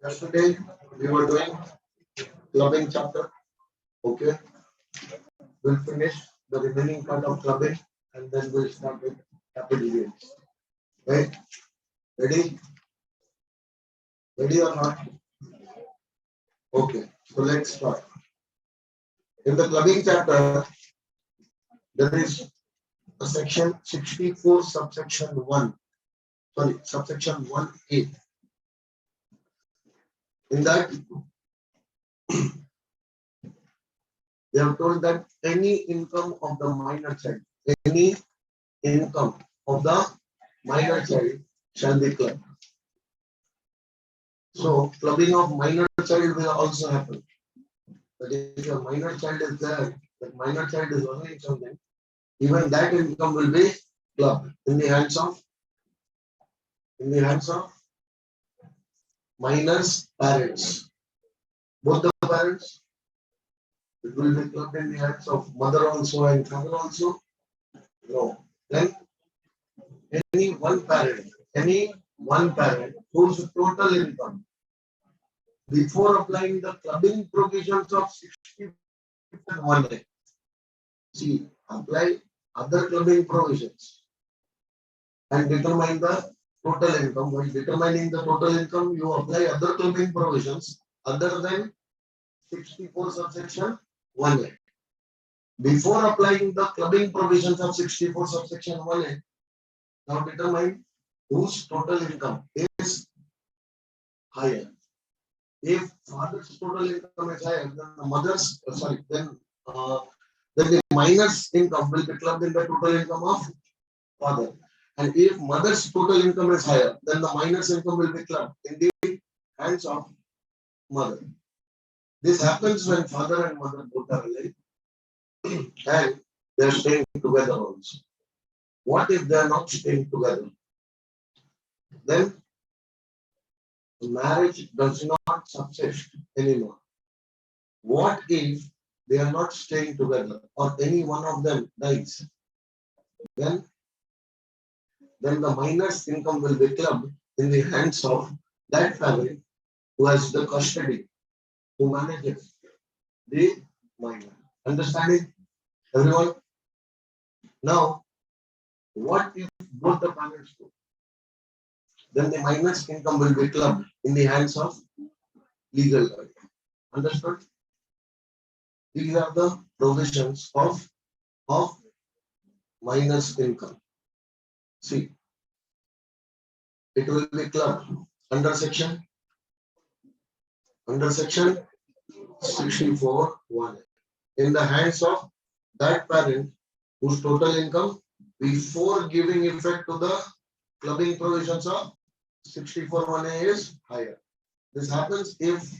Yesterday we were doing clubbing chapter. Okay, we'll finish the remaining part of clubbing and then we'll start with capital gains. Right? Ready? Ready or not? Okay, so let's start. In the clubbing chapter, there is a section 64 subsection 1. Sorry, subsection 1A. In that, they have told that any income of the minor child, any income of the minor child shall be clubbed. So, clubbing of minor child will also happen. But if your minor child is there, that minor child is earning something, even that income will be clubbed in the hands of minor's parents. Both the parents, it will be clubbed in the hands of mother also and father also. No. Then any one parent whose total income before applying the clubbing provisions of 61A. See, apply other clubbing provisions and determine the total income. While determining the total income, you apply other clubbing provisions other than 64 subsection 1A. Before applying the clubbing provisions of 64 subsection 1A, now determine whose total income is higher. If father's total income is higher, then the mother's, then the minor's income will be clubbed in the total income of father. And if mother's total income is higher, then the minor's income will be clubbed in the hands of mother. This happens when father and mother both are alive and they are staying together also. What if they are not staying together? Then marriage does not subsist anymore. What if they are not staying together or any one of them dies? Then the minor's income will be clubbed in the hands of that family who has the custody, who manages the minor. Understanding, everyone? Now, what if both the parents do? Then the minor's income will be clubbed in the hands of legal guardian. Understood? These are the provisions of minor's income. See, it will be clubbed under section 64(1) in the hands of that parent whose total income before giving effect to the clubbing provisions of 64(1) is higher. This happens if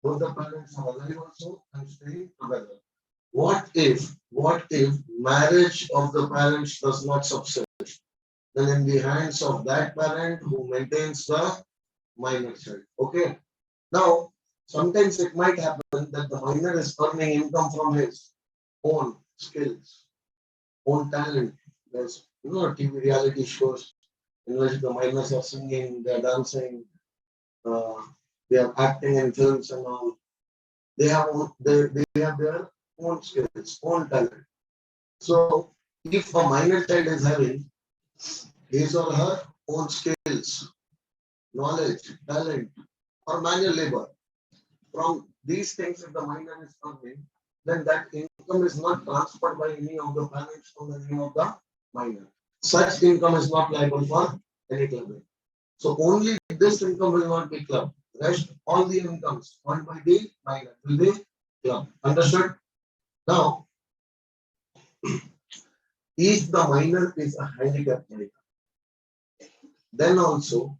both the parents are alive also and staying together. What if marriage of the parents does not subsist? Then in the hands of that parent who maintains the minor child. Okay. Now, sometimes it might happen that the minor is earning income from his own skills, own talent. There's TV reality shows in which the minors are singing, they're dancing, they are acting in films and all. They have their own skills, own talent. So if a minor child is having his or her own skills, knowledge, talent, or manual labor, from these things if the minor is earning, then that income is not transferred by any of the parents to the name of the minor. Such income is not liable for any clubbing. So only this income will not be clubbed. Rest all the incomes earned by the minor will be clubbed. Understood? Now, if the minor is a handicapped minor, then also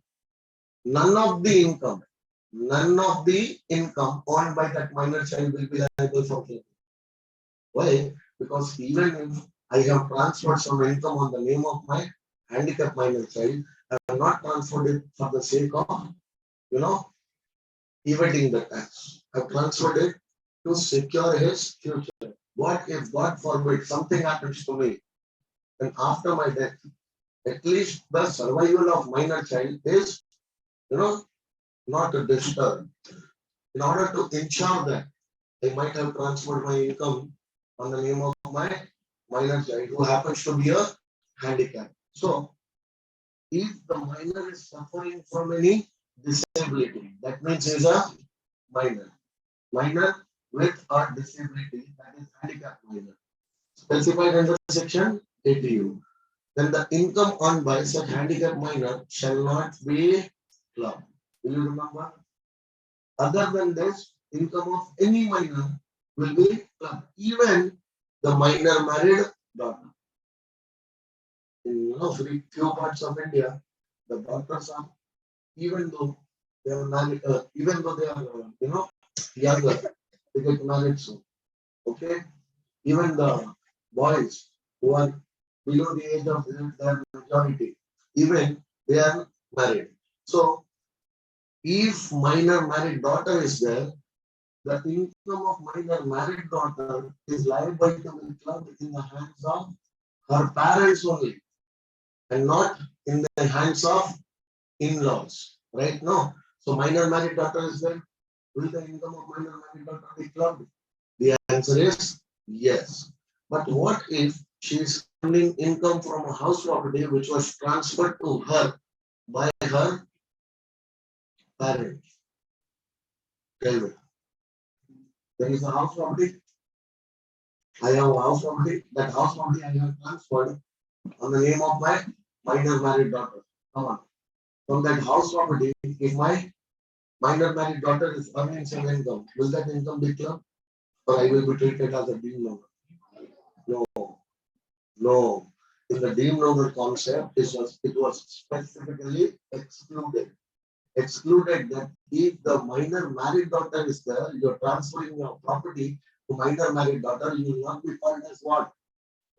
none of the income earned by that minor child will be liable for clubbing. Why? Because even if I have transferred some income on the name of my handicapped minor child, I have not transferred it for the sake of, evading the tax. I have transferred it to secure his future. What if, God forbid, something happens to me, and after my death, at least the survival of minor child is, not disturbed. In order to ensure that I might have transferred my income on the name of my minor child who happens to be a handicap. So, if the minor is suffering from any disability, that means he is a minor. Minor with a disability, that is handicap minor. Specified under section 80U. Then the income earned by such handicap minor shall not be clubbed. Will you remember? Other than this, income of any minor will be clubbed. Even the minor married daughter. In few parts of India, the daughters are, even though they are married, even though they are younger, they get married soon. Okay, even the boys who are below the age of their majority, even they are married. So, if minor married daughter is there, the income of minor married daughter is liable to be clubbed in the hands of her parents only, and not in the hands of in-laws. Right now, so minor married daughter is there. Will the income of minor married daughter be clubbed? The answer is yes. But what if she is earning income from a house property which was transferred to her by her parents? Tell me. There is a house property. I have a house property. That house property I have transferred on the name of my minor married daughter. Come on. From that house property, if my minor married daughter is earning some income, will that income be clubbed? Or I will be treated as a deemed loaner? No, no. In the deemed loaner concept, it was specifically excluded. Excluded that if the minor married daughter is there, you're transferring your property to minor married daughter, you will not be called as what?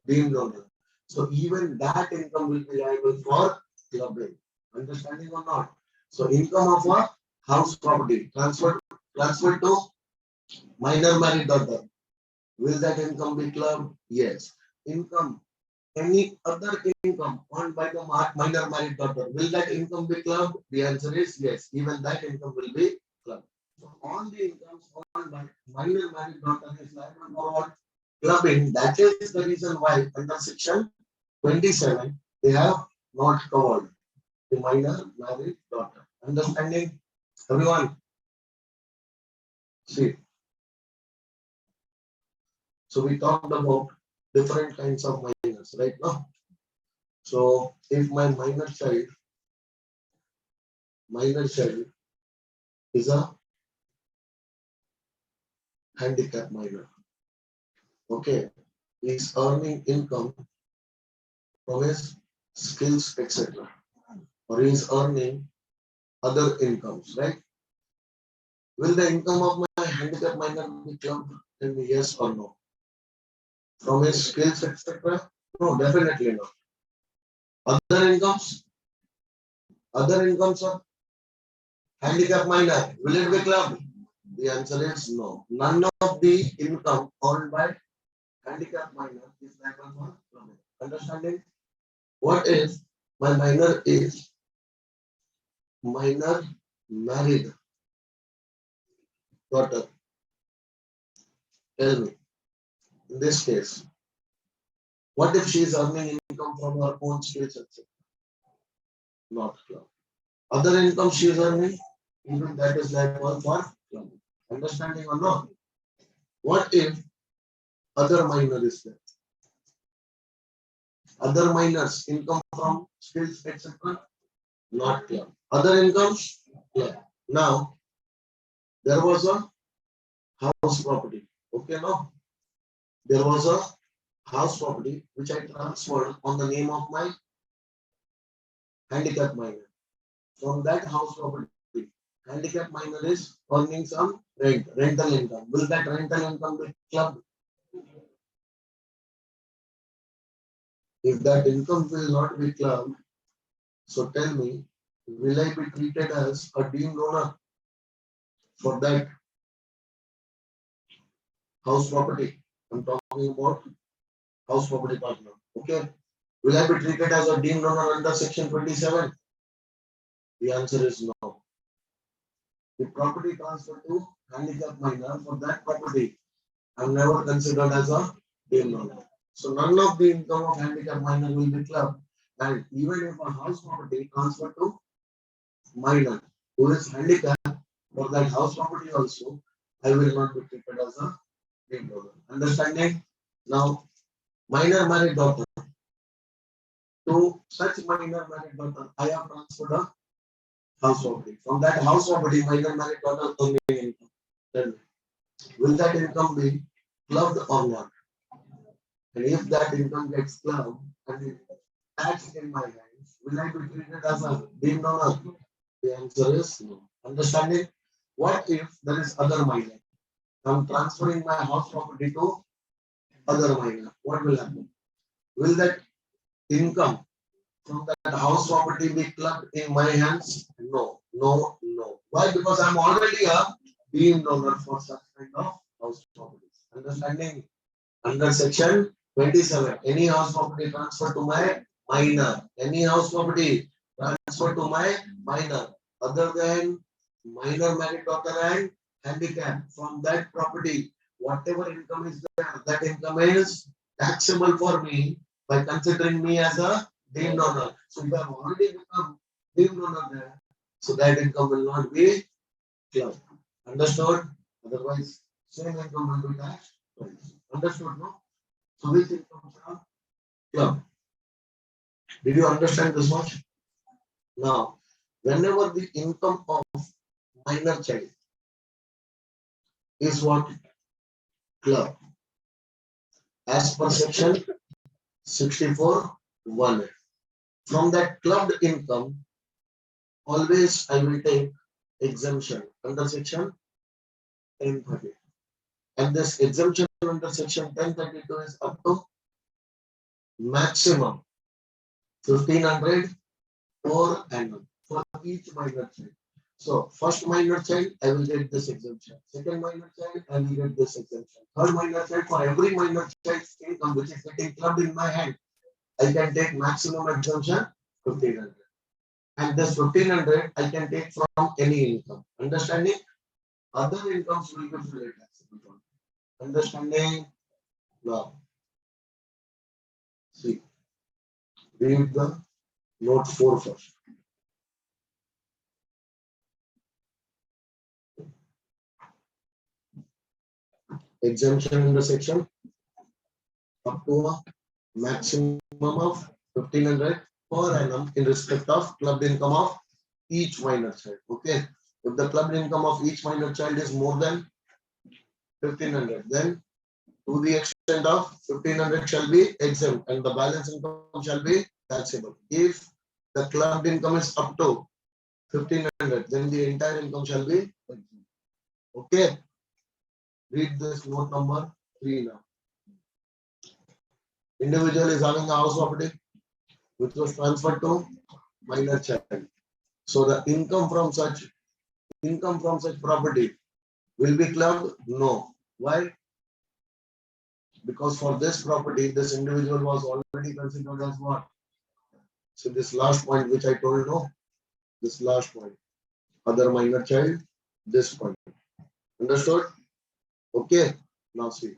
Deemed loaner. So even that income will be liable for clubbing. Understanding or not? So income of a house property transferred to minor married daughter. Will that income be clubbed? Yes. Income, any other income earned by the minor married daughter, will that income be clubbed? The answer is yes. Even that income will be clubbed. So all the incomes earned by minor married daughter is liable for what? Clubbing. That is the reason why under section 27 they have not covered the minor married daughter. Understanding? Everyone? See. So we talked about different kinds of minors right now. So if my minor child is a handicap minor, okay, he is earning income from his skills, etc., or he is earning other incomes, right? Will the income of my handicap minor be clubbed? Tell me yes or no. From his skills, etc.? No, definitely not. Other incomes? Other incomes of handicap minor, will it be clubbed? The answer is no. None of the income earned by handicap minor is liable for clubbing. Understanding? What if my minor is minor married daughter? Tell me, in this case, what if she is earning income from her own skills, etc.? Not club. Other income she is earning, even that is liable for club. Understanding or not? What if other minor is there? Other minors, income from skills, etc. Not club. Other incomes, club. Now, there was a house property. Okay, now there was a house property which I transferred on the name of my handicap minor. From that house property, handicap minor is earning some rental income. Will that rental income be clubbed? If that income will not be clubbed, so tell me, will I be treated as a deemed owner for that house property? I'm talking about house property partner. Okay. Will I be treated as a deemed owner under section 27? The answer is no. the property transferred to handicap minor, for that property, I'm never considered as a deemed owner. So none of the income of handicap minor will be clubbed. And even if a house property transferred to minor who is handicapped, for that house property also, I will not be treated as a deemed owner. Understanding? Now, minor married daughter. To such minor married daughter, I have transferred a house property. From that house property, minor married daughter earning income. Then, will that income be clubbed or not? And if that income gets clubbed and it taxed in my hands, will I be treated as a deemed owner? The answer is no. Understanding? What if there is other minor? I'm transferring my house property to other minor. What will happen? Will that income from that house property be clubbed in my hands? No, no, no. Why? Because I'm already a deemed owner for such kind of house properties. Understanding? Under section 27, any house property transferred to my minor, any house property transferred to my minor, other than minor married daughter and handicap, from that property, whatever income is there, that income is taxable for me by considering me as a deemed owner. So if I have already become deemed owner there, so that income will not be clubbed. Understood? Otherwise, same income will be taxed twice. Understood, no? So which income are clubbed? Did you understand this much? Now, whenever the income of minor child is what club, as per section 64(1), from that clubbed income, always I will take exemption under section 1030. And this exemption under section 1032 is up to maximum 1500 per annum for each minor child. So first minor child, I will get this exemption. Second minor child, I will get this exemption. Third minor child, for every minor child's income which is getting clubbed in my hand, I can take maximum exemption 1500. And this 1500 I can take from any income. Understanding? Other incomes will be fully taxable. Understanding? Now, see, read the note 4 first. Exemption in the section up to a maximum of 1500 per annum in respect of clubbed income of each minor child. Okay. If the clubbed income of each minor child is more than 1500, then to the extent of 1500 shall be exempt and the balance income shall be taxable. If the clubbed income is up to 1500, then the entire income shall be exempt. Okay. Read this note number 3 now. Individual is having a house property which was transferred to minor child. So the income from such property will be clubbed? No. Why? Because for this property, this individual was already considered as what? So this last point which I told, no, this last point, other minor child, this point. Understood? Okay. Now see.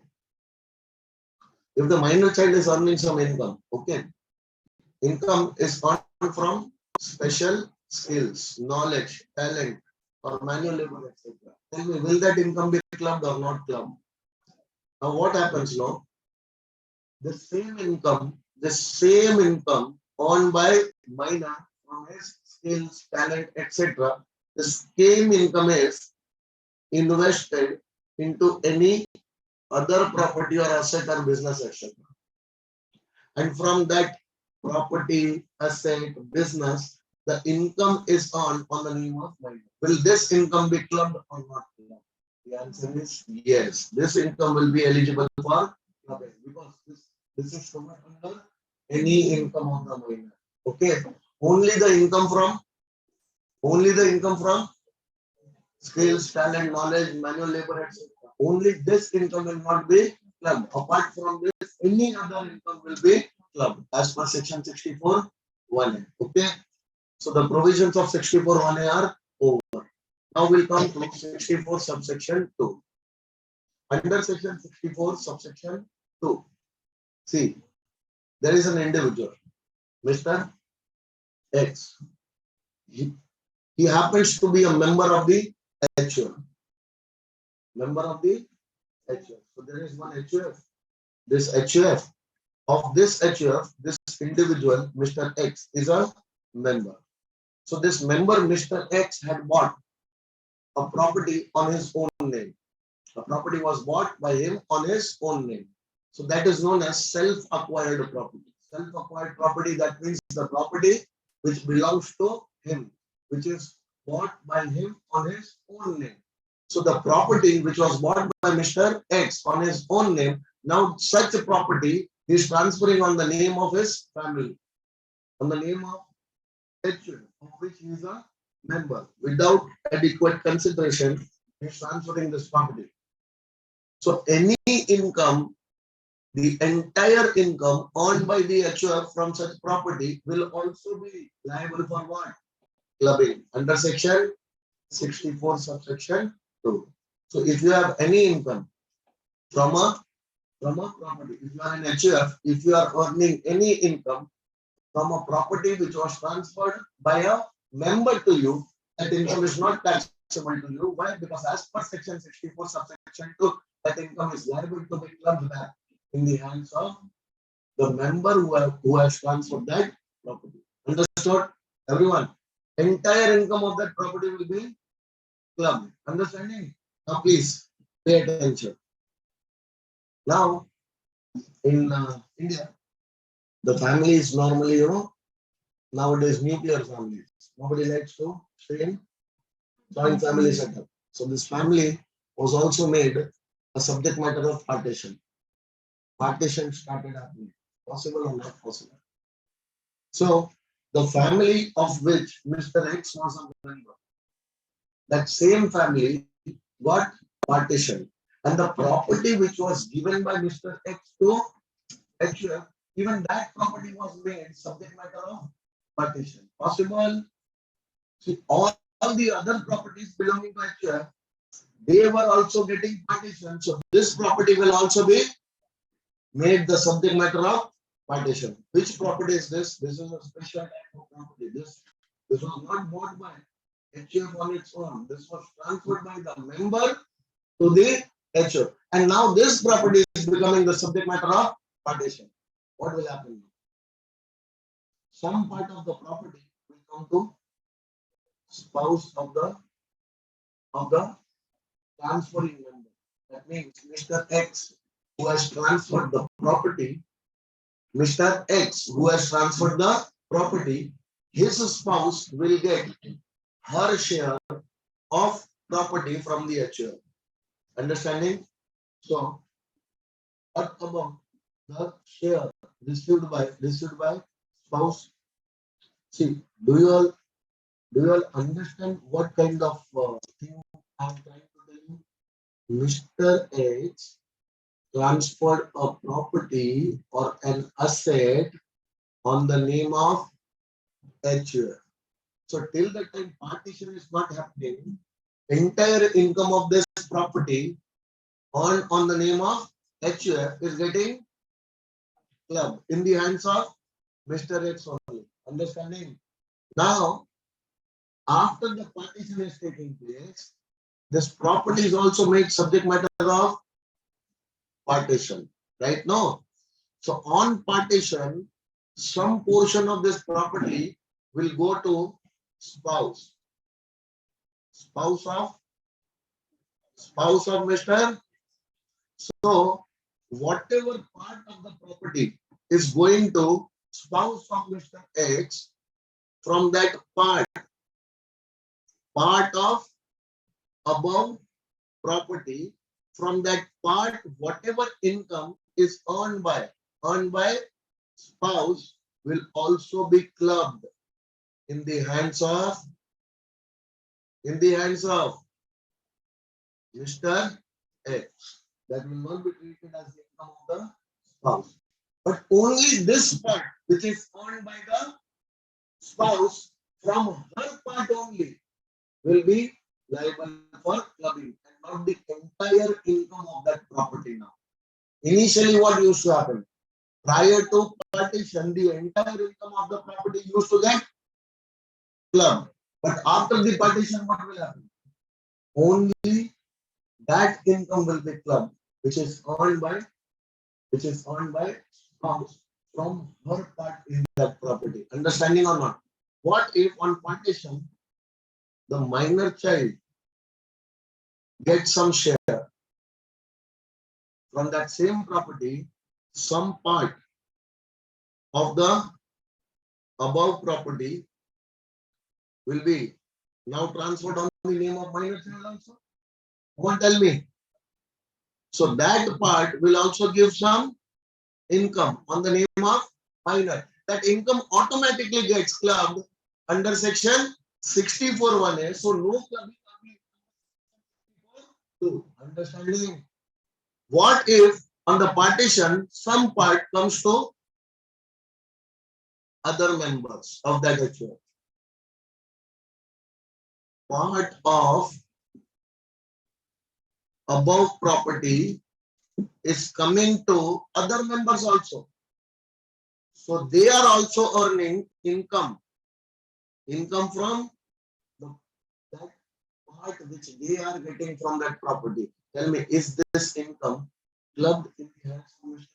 If the minor child is earning some income, okay, income is earned from special skills, knowledge, talent, or manual labor, etc. Tell me, will that income be clubbed or not clubbed? Now, what happens now? The same income earned by minor from his skills, talent, etc. The same income is invested into any other property or asset or business, etc. And from that property, asset, business, the income is earned on the name of minor. Will this income be clubbed or not clubbed? The answer is yes. This income will be eligible for clubbing because this is covered under any income of the minor. Okay. Only the income from skills, talent, knowledge, manual labor, etc. Only this income will not be clubbed. Apart from this, any other income will be clubbed as per section 64(1). Okay. So the provisions of 64(1) are over. Now we'll come to 64 subsection 2. Under section 64 subsection 2. See, there is an individual, Mr. X. He happens to be a member of the HUF. Member of the HUF. So there is one HUF. This HUF. Of this HUF, this individual, Mr. X, is a member. So this member, Mr. X, had bought a property on his own name. A property was bought by him on his own name. So that is known as self-acquired property. Self-acquired property, that means the property which belongs to him, which is bought by him on his own name. So the property which was bought by Mr. X on his own name, now such a property is transferring on the name of his family, on the name of HUF, of which he is a member. Without adequate consideration, he is transferring this property. So any income, the entire income earned by the HUF from such property will also be liable for what? Clubbing under section 64 subsection 2. So if you have any income from a property, if you are in HUF, if you are earning any income from a property which was transferred by a member to you, that income is not taxable to you. Why? Because as per section 64 subsection 2, that income is liable to be clubbed back in the hands of the member who has transferred that property. Understood? Everyone, entire income of that property will be clubbed. Understanding? Now please pay attention. Now in India, the family is normally, nowadays nuclear families. Nobody likes to stay in joint family setup. So this family was also made a subject matter of partition. Partition started happening. Possible or not possible? So the family of which Mr. X was a member, that same family got partition. And the property which was given by Mr. X to HUF, even that property was made subject matter of partition. Possible? See, all the other properties belonging to HUF, they were also getting partition. So this property will also be made the subject matter of partition. Which property is this? This is a special type of property. This was not bought by HUF on its own. This was transferred by the member to the HUF. And now this property is becoming the subject matter of partition. What will happen? Some part of the property will come to spouse of the transferring member. That means Mr. X, who has transferred the property, Mr. X, who has transferred the property, his spouse will get her share of property from the HUF. Understanding? So, what about the share received by spouse? See, do you all understand what kind of thing I'm trying to tell you? Mr. X transferred a property or an asset on the name of HUF. So till the time partition is not happening, entire income of this property on the name of HUF is getting clubbed in the hands of Mr. X only. Understanding? Now, after the partition is taking place, this property is also made subject matter of partition. Right? No. So on partition, some portion of this property will go to spouse. Spouse of Mr. So whatever part of the property is going to spouse of Mr. X, from that part of above property, from that part, whatever income is earned by spouse will also be clubbed in the hands of Mr. X. That will not be treated as the income of the spouse. But only this part which is earned by the spouse, from her part only will be liable for clubbing and not the entire income of that property now. Initially, what used to happen? Prior to partition, the entire income of the property used to get clubbed. But after the partition, what will happen? Only that income will be clubbed, which is earned by spouse from her part in that property. Understanding or not? What if on partition the minor child gets some share from that same property, some part of the above property will be now transferred on the name of minor child also? Come on, tell me. So that part will also give some income on the name of minor. That income automatically gets clubbed under section 64(1)(a). So no clubbing. Understanding? What if on the partition some part comes to other members of that HOA? Part of above property is coming to other members also. So they are also earning income from that part which they are getting from that property. Tell me, is this income clubbed in the hands of Mr.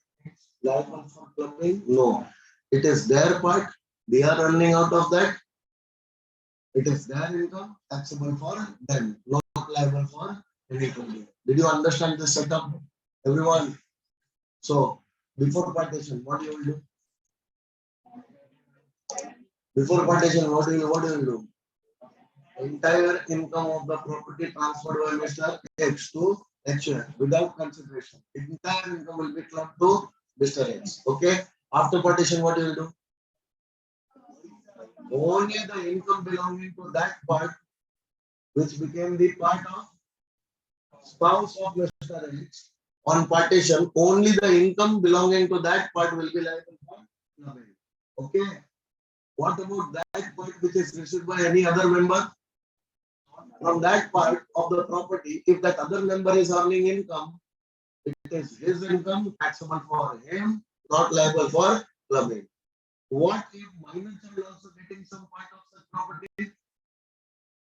liable for clubbing? No. It is their part. They are earning out of that. It is their income, taxable for them, not liable for anybody. Did you understand this setup, everyone? So before partition, what you will do? Before partition, what will you do? Entire income of the property transferred by Mr. X to HF without consideration. Entire income will be clubbed to Mr. X. Okay. After partition, what you will do? Only the income belonging to that part, which became the part of spouse of Mr. X, on partition, only the income belonging to that part will be liable for clubbing. Okay. What about that part which is received by any other member? From that part of the property, if that other member is earning income, it is his income, taxable for him, not liable for clubbing. What if minor child also getting some part of such property?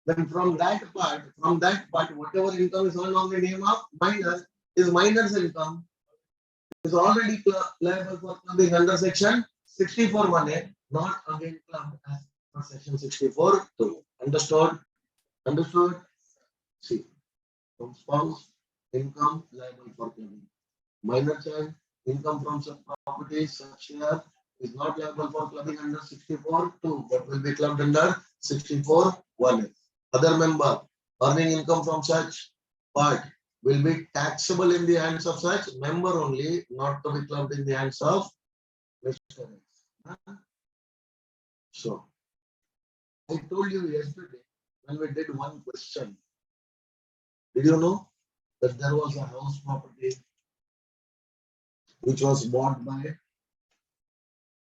Then from that part, whatever income is earned on the name of minor, is minor's income is already liable for clubbing under section 64(1)(a), not again clubbed as per section 64(2). Understood? Understood? See, from spouse, income liable for clubbing. Minor child, income from such property, such share is not liable for clubbing under 64(2), but will be clubbed under 64(1)(a). Other member earning income from such part will be taxable in the hands of such member only, not to be clubbed in the hands of Mr. X. So, I told you yesterday when we did one question. Did you know that there was a house property which was bought by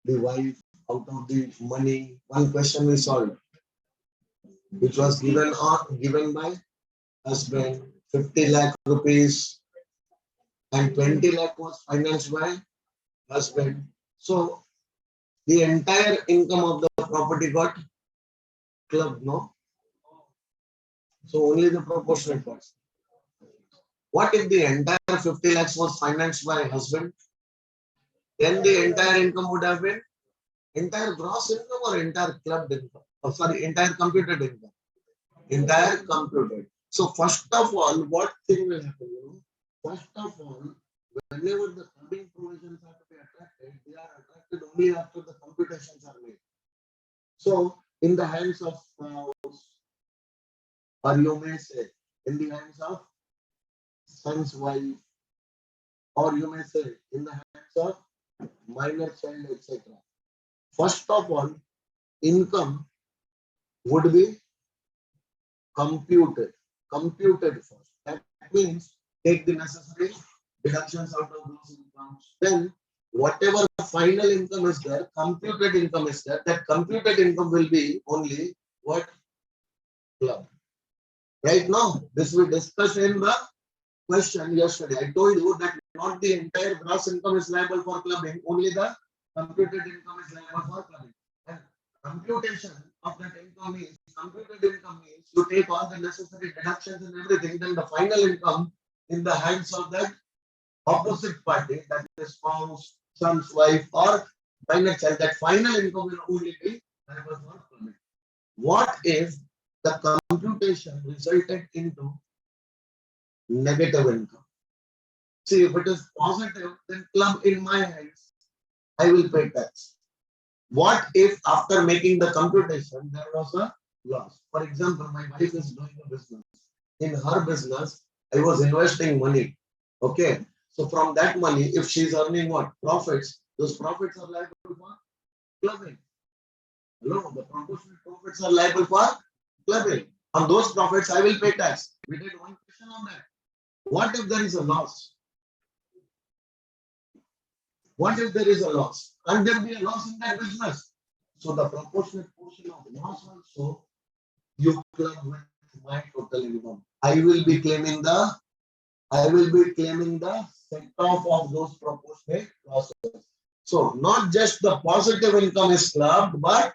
the wife out of the money? One question we solved, which was given by husband, 50 lakh rupees, and 20 lakh was financed by husband. So the entire income of the property got clubbed, no? So only the proportionate parts. What if the entire 50 lakhs was financed by husband? Then the entire income would have been entire gross income or entire clubbed income? Oh, sorry, entire computed income. Entire computed. So first of all, what thing will happen? First of all, whenever the clubbing provisions are to be attracted, they are attracted only after the computations are made. So in the hands of spouse, or you may say in the hands of son's wife, or you may say in the hands of minor child, etc. First of all, income would be computed first. That means take the necessary deductions out of those incomes. Then whatever final income is there, computed income is there, that computed income will be only what? Club. Right now, this we discussed in the question yesterday. I told you that not the entire gross income is liable for clubbing, only the computed income is liable for clubbing. And computation of that income is computed income means you take all the necessary deductions and everything, then the final income in the hands of that opposite party, that is spouse, son's wife, or minor child, that final income will only be liable for clubbing. What if the computation resulted into negative income? See, if it is positive, then club in my hands, I will pay tax. What if after making the computation, there was a loss? For example, my wife is doing a business. In her business, I was investing money. Okay. So from that money, if she's earning what? Profits, those profits are liable for clubbing. No, the proportionate profits are liable for clubbing. On those profits, I will pay tax. We did one question on that. What if there is a loss? What if there is a loss? Can there be a loss in that business? So the proportionate portion of loss also you club with my total income. I will be claiming the set off of those proportionate losses. So not just the positive income is clubbed, but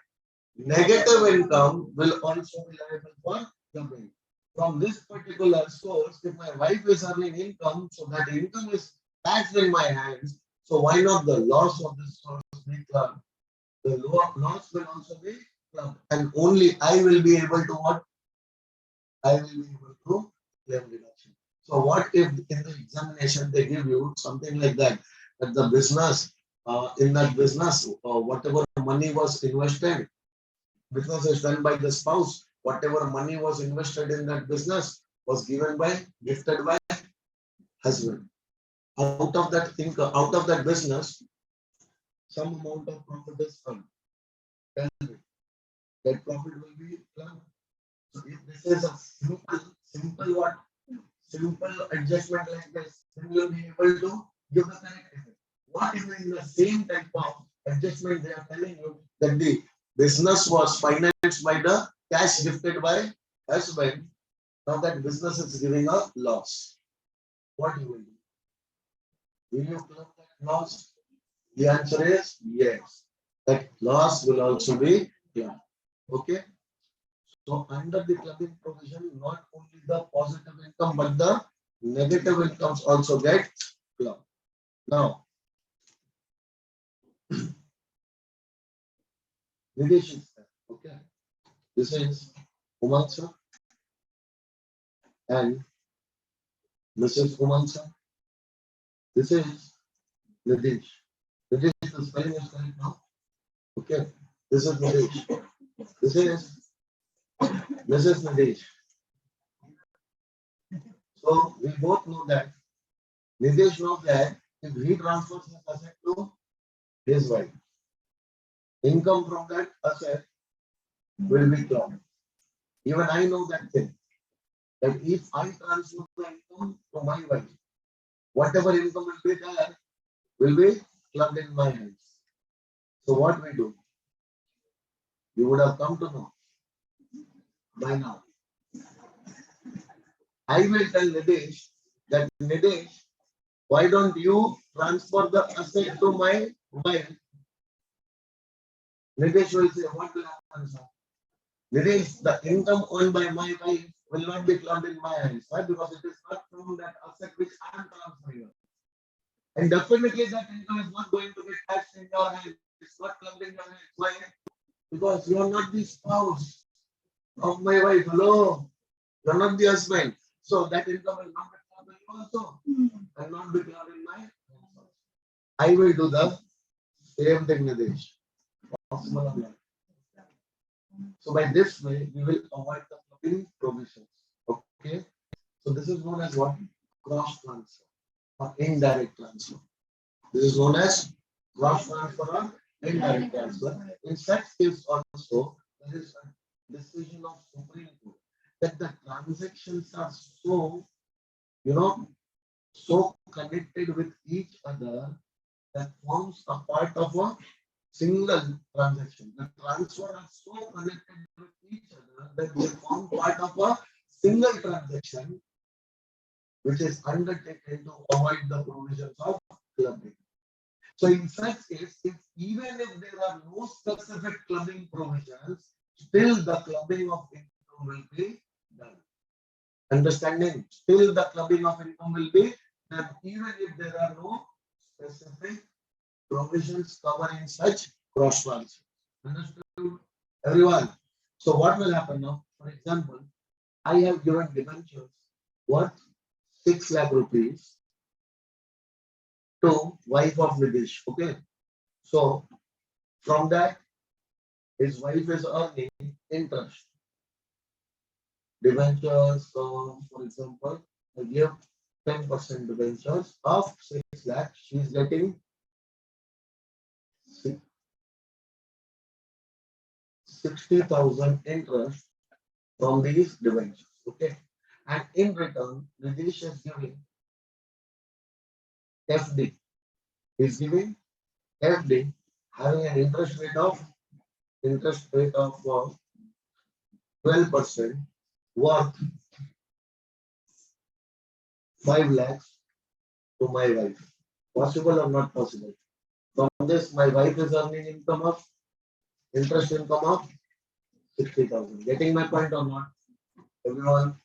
negative income will also be liable for clubbing. From this particular source, if my wife is earning income, so that income is taxed in my hands. So why not the loss of this source be clubbed? The loss will also be clubbed, and only I will be able to what? I will be able to claim deduction. So what if in the examination they give you something like that the business in that business whatever money was invested, business is done by the spouse, whatever money was invested in that business was gifted by husband. Out of that income, out of that business, some amount of profit is earned. Tell me, that profit will be earned. So if this is a simple adjustment like this, then you'll be able to give the correct effect. What if in the same type of adjustment they are telling you that the business was financed by the cash gifted by husband, now that business is giving a loss? What you will do? Will you club that loss? The answer is yes. That loss will also be clubbed. Okay. So under the clubbing provision, not only the positive income, but the negative incomes also get clubbed. Now, Nidesh is there. Okay. This is Umang sir and Mrs. Umang sir. This is Nidesh. Nidesh, the spelling is correct now. Okay. This is Nidesh. This is Mrs. Nidesh. So we both know that Nidesh knows that if he transfers his asset to his wife, income from that asset will be clubbed. Even I know that thing. That if I transfer the income to my wife, whatever income will be there will be clubbed in my hands. So what we do? You would have come to know by now. I will tell Nidesh that Nidesh, why don't you transfer the asset to my wife? Nidesh will say, what will happen, sir? Nidesh, the income earned by my wife will not be clubbed in my hands. Why? Because it is not from that asset which I am transferring. And definitely that income is not going to be taxed in your hands. It's not clubbed in your hands. Why? Because you are not the spouse of my wife. Hello. You are not the husband. So that income will not be clubbed in you also. And not be clubbed in my hands. I will do the same thing, Nidesh. Possible or not. So by this way, we will avoid the clubbing provisions. Okay. So this is known as what? Cross transfer or indirect transfer. This is known as cross transfer or indirect transfer. In such case also, there is a decision of Supreme Court that the transactions are so, so connected with each other that forms a part of a single transaction. The transfer are so connected with each other that they form part of a single transaction which is undertaken to avoid the provisions of clubbing. So in such case, even if there are no specific clubbing provisions, still the clubbing of income will be done. Understanding? Still the clubbing of income will be done, even if there are no specific provisions covering such cross transactions. Understood, everyone? So what will happen now? For example, I have given debentures worth 6 lakh rupees to wife of Nidish. Okay. So from that, his wife is earning interest. Debentures, for example, I give 10% debentures of 6 lakh. She is getting 60,000 interest from these debentures. Okay. And in return, Nidish is giving FD. He is giving FD having an interest rate of 12% worth 5 lakhs to my wife. Possible or not possible? From this, my wife is earning interest income of 60,000. Getting my point or not? Everyone?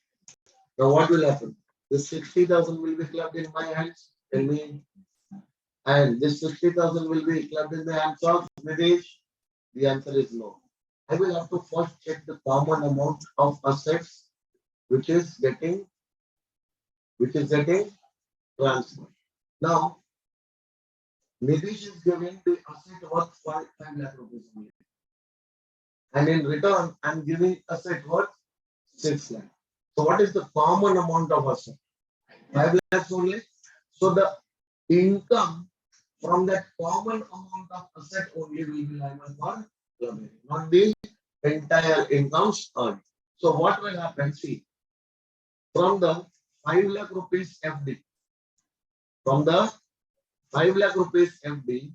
Now what will happen? This 60,000 will be clubbed in my hands. Tell me. And this 60,000 will be clubbed in the hands of Nidesh. The answer is no. I will have to first check the common amount of assets which is getting transferred. Now, Nidesh is giving the asset worth 5 lakh rupees only. And in return, I am giving asset worth 6 lakh. So what is the common amount of asset? 5 lakhs only. So the income from that common amount of asset only will be liable for clubbing, not the entire income earned. So what will happen? See, from the 5 lakh rupees FD, from the 5 lakh rupees FD,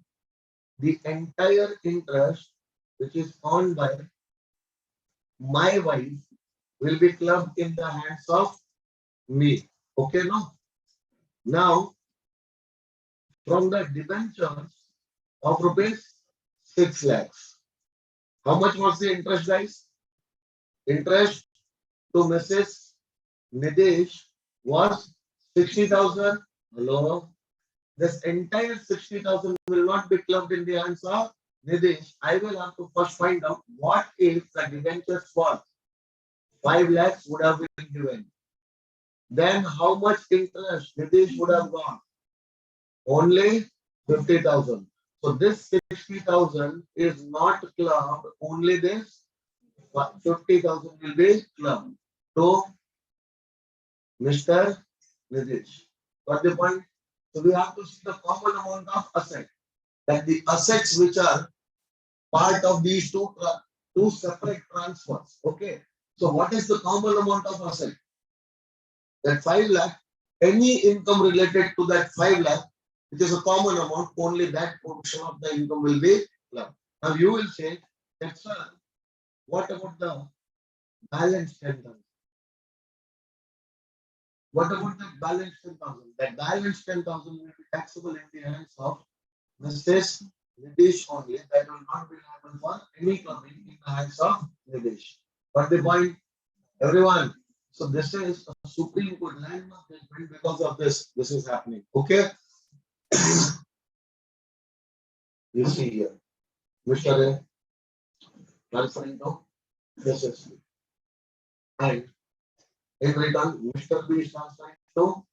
the entire interest which is earned by my wife will be clubbed in the hands of me. Okay, no? Now, from the debentures of rupees 6 lakhs, how much was the interest, guys? Interest to Mrs. Nidesh was 60,000. Hello? This entire 60,000 will not be clubbed in the hands of Nidesh. I will have to first find out what if the debentures for 5 lakhs would have been given. Then how much interest Nidesh would have got? Only 50,000. So this 60,000 is not clubbed, only this 50,000 will be clubbed to Mr. Nidesh. Got the point? So we have to see the common amount of asset. That the assets which are part of these two separate transfers. Okay. So what is the common amount of asset? That 5 lakh, any income related to that 5 lakh, which is a common amount, only that portion of the income will be clubbed. Now you will say, that, sir, what about the balance 10,000? What about the balance 10,000? That balance 10,000 will be taxable in the hands of Mrs. Nidesh only. That will not be liable for any clubbing in the hands of Nidesh. But the point, everyone, so this is a Supreme Court landmark judgment. Because of this is happening. Okay. You see here, Mr. A transferring to Mrs. B. And in return, Mr. B is transferring to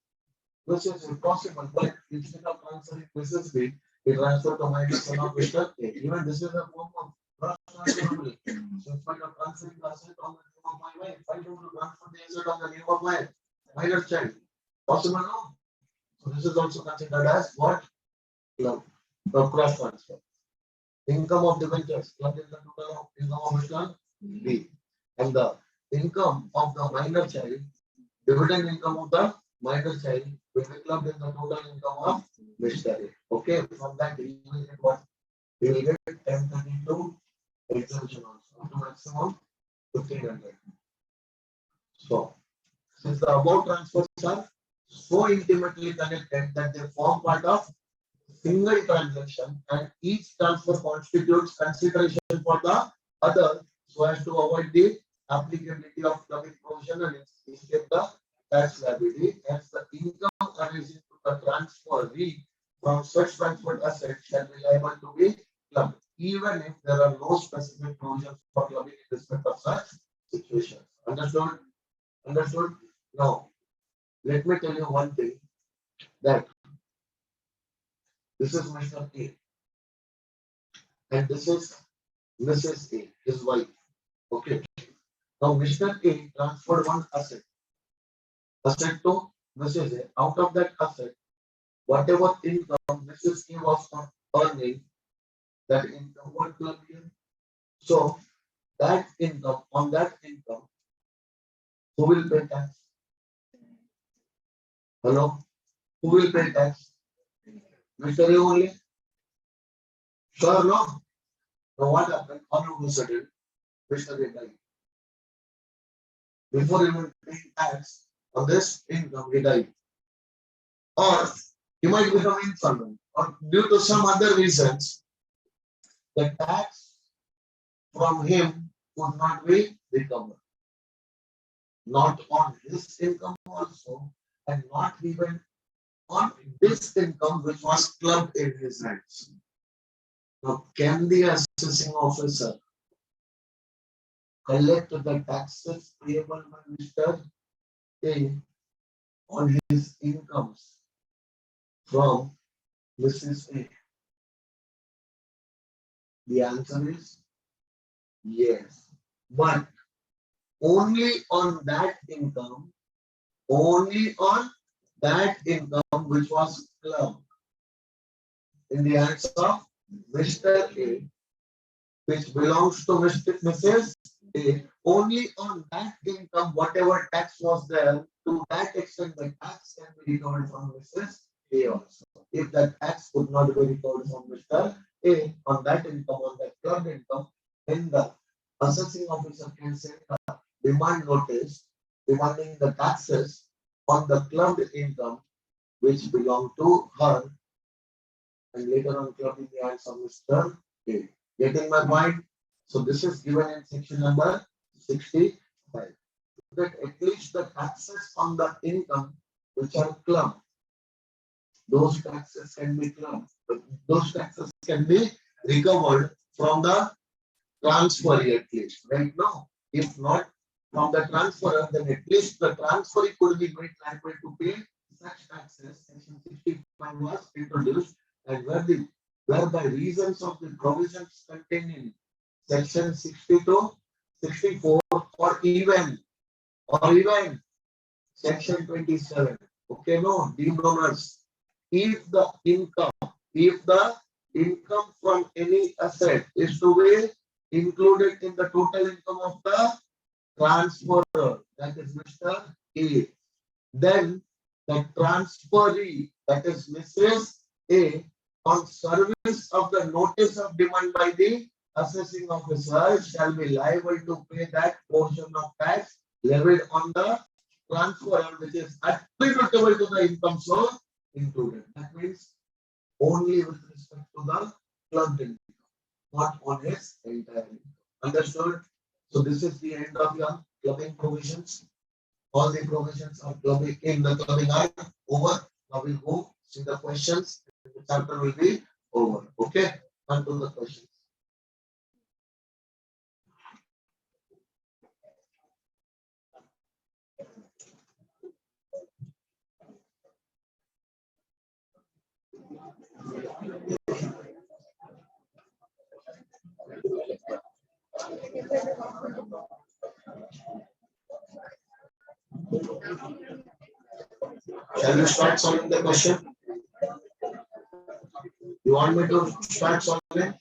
Mrs. A. Possible, but instead of transferring Mrs. B, he transferred to minus son of Mr. A. Even this is a form of cross transfer only. So instead of transferring the asset on the name of my wife, I do to transfer the asset on the name of my minor child. Possible, no? So this is also considered as what? Cross transfer. Income of debentures clubbed in the total income of Mr. B. And the income of the minor child, dividend income of the minor child will be clubbed in the total income of Mr. A. Okay, from that he will get what? He will get 1032 exemption also, up to maximum 1500. So Since the above transfers are so intimately connected that they form part of single transaction and each transfer constitutes consideration for the other so as to avoid the applicability of clubbing provision and escape the tax liability. Hence, the income arising to the transferee from such transferred assets shall be liable to be clubbed, even if there are no specific provisions for clubbing in respect of such situations. Understood? Understood? Now, let me tell you one thing that this is Mr. A and this is Mrs. A, his wife. Okay. Now, Mr. A transferred one asset to Mrs. A. Out of that asset, whatever income Mrs. A was earning, that income was clubbed here. So, that income, on that income, who will pay tax? Hello? Who will pay tax? Mr. A only? Sure, no? Now, what happened? All of a sudden, Mr. A died. Before even paying tax on this income, he died. Or he might become insolvent, or due to some other reasons, the tax from him would not be recovered. Not on his income also, and not even on this income which was clubbed in his hands. Now, can the assessing officer collect the taxes payable by Mr. A on his incomes from Mrs. A? The answer is yes, but only on that income, which was clubbed in the hands of Mr. A, which belongs to Mrs. A, only on that income, whatever tax was there, to that extent the tax can be recovered from Mrs. A also. If that tax could not be recovered from Mr. A on that income, on that clubbed income, then the assessing officer can send a demand notice demanding the taxes on the clubbed income which belong to her, and later on clubbed in the hands of Mr. A. Getting my point? So this is given in section number 65. That at least the taxes on the income which are clubbed, those taxes can be clubbed. Those taxes can be recovered from the transferee at least. Right now, if not from the transferor, then at least the transferee could be made liable to pay such taxes. Section 65 was introduced, and whereby reasons of the provisions contained in section 62, 64, or even section 27. Okay, no, deemed owners. If the income from any asset is to be included in the total income of the transferor, that is Mr. A, then the transferee, that is Mrs. A, on service of the notice of demand by the assessing officer, shall be liable to pay that portion of tax levied on the transferor which is attributable to the income source included. That means only with respect to the clubbed income, not on his entire income. Understood? So this is the end of your clubbing provisions. All the provisions are clubbing in the clubbing are over. Now we'll go see the questions. The chapter will be over. Okay? On to the questions. Shall we start solving the question? You want me to start solving?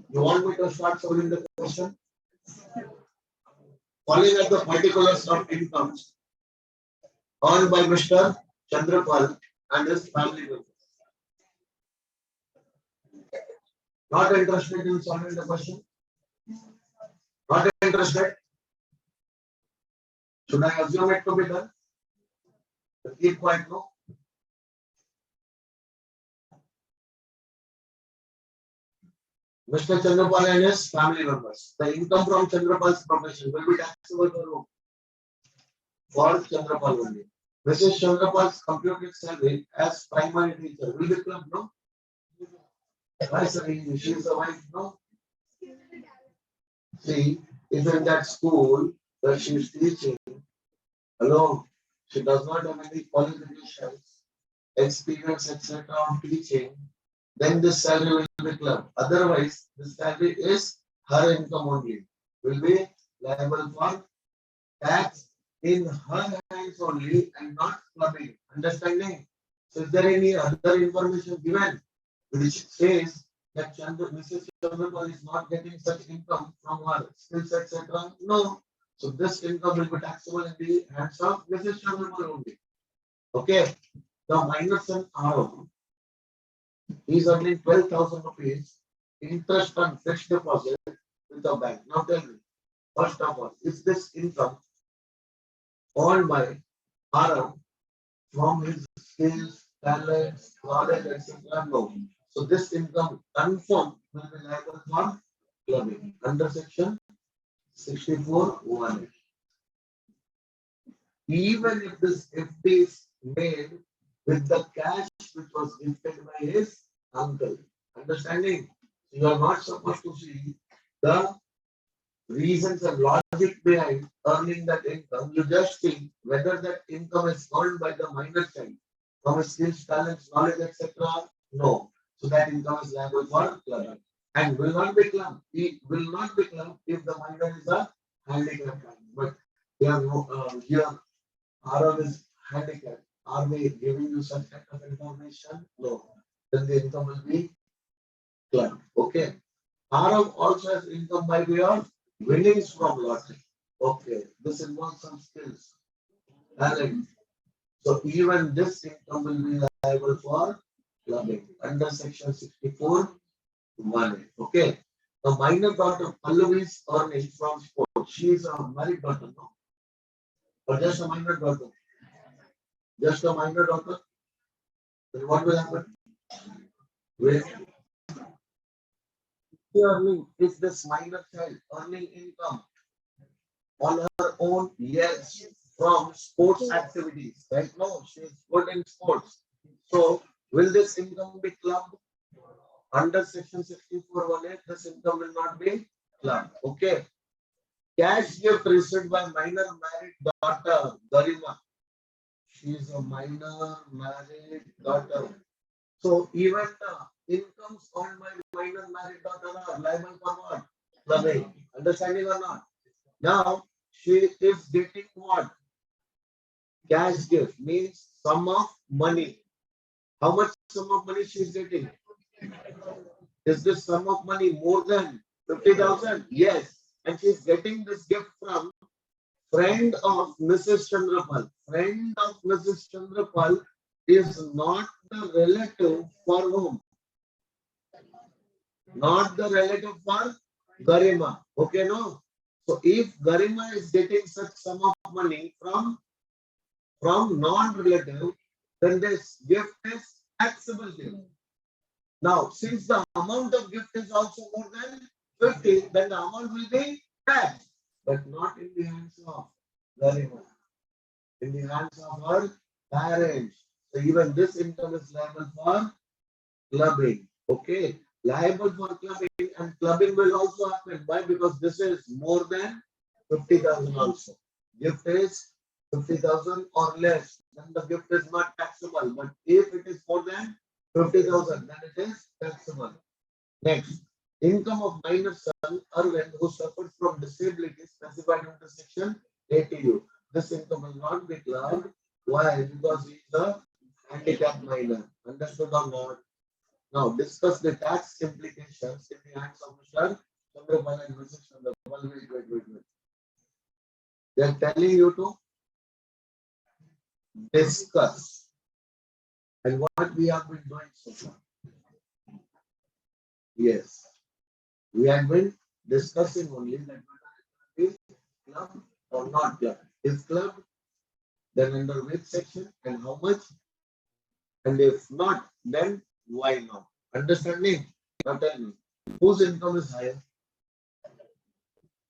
You want me to start solving the question? Calling at the particulars of incomes earned by Mr. Chandrapal and his family members. Not interested in solving the question? Not interested? Should I assume it to be done? Keep quiet, no? Mr. Chandrapal and his family members. The income from Chandrapal's profession will be taxable for whom? For Chandrapal only. Mrs. Chandrapal's computed salary as primary teacher will be clubbed, no? Why, sir? She is the wife, no? See, if in that school where she is teaching alone, she does not have any qualifications, experience, etc. on teaching, then this salary will be clubbed. Otherwise, this salary is her income only. Will be liable for tax in her hands only and not clubbing. Understanding? So is there any other information given which says that Mrs. Chandrapal is not getting such income from her skills, etc.? No. So this income will be taxable in the hands of Mrs. Chandrapal only. Okay. The minor son Aaron, he is earning 12,000 rupees interest on fixed deposit with the bank. Now tell me, first of all, is this income earned by Aaron from his skills, talents, knowledge, etc.? No. So this income confirmed will be liable for clubbing under section 64(1). Even if this FD is made with the cash which was gifted by his uncle. Understanding? You are not supposed to see the reasons and logic behind earning that income. You just think whether that income is earned by the minor child from his skills, talents, knowledge, etc. No. So that income is liable for clubbing and will not be clubbed. It will not be clubbed if the minor is a handicapped child. But here Aaron is handicapped. Are they giving you such kind of information? No. Then the income will be clubbed. Okay. Aaron also has income by way of winnings from lottery. Okay. This involves some skills. Talent. So even this income will be liable for clubbing under section 64(1). Okay. The minor daughter Pallavi is earning from sports. She is a married daughter, no? Or just a minor daughter? Just a minor daughter? Then what will happen? Will she earning, is this minor child earning income on her own? Yes, from sports activities. Right? No, she is good in sports. So will this income be clubbed? Under section 64(1)(8), this income will not be clubbed. Okay. Cash gift received by minor married daughter, Garima. She is a minor married daughter. So even the incomes earned by minor married daughter are liable for what? Clubbing. Understanding or not? Now she is getting what? Cash gift means sum of money. How much sum of money she is getting? Is this sum of money more than 50,000? Yes. And she is getting this gift from friend of Mrs. Chandrapal. Friend of Mrs. Chandrapal is not the relative for whom? Not the relative for Garima. Okay, no? So if Garima is getting such sum of money from non-relative, then this gift is taxable gift. Now, since the amount of gift is also more than 50, then the amount will be taxed, but not in the hands of Garima, in the hands of her parents. So even this income is liable for clubbing. Okay, liable for clubbing, and clubbing will also happen. Why? Because this is more than 50,000 also. Gift is 50,000 or less, then the gift is not taxable. But if it is more than 50,000, then it is taxable. Next, income of minor son Arvind who suffers from disability specified under section 80U. This income will not be clubbed. Why? Because he is a handicapped minor. Understood or not? Now discuss the tax implications in the hands of Mr. Chandrapal and Mrs. Chandrapal. Wait. They are telling you to discuss. And what we have been doing so far? Yes. We have been discussing only that whether it is club or not club. If club, then under which section and how much, and if not, then why not? Understanding? Now tell me, whose income is higher?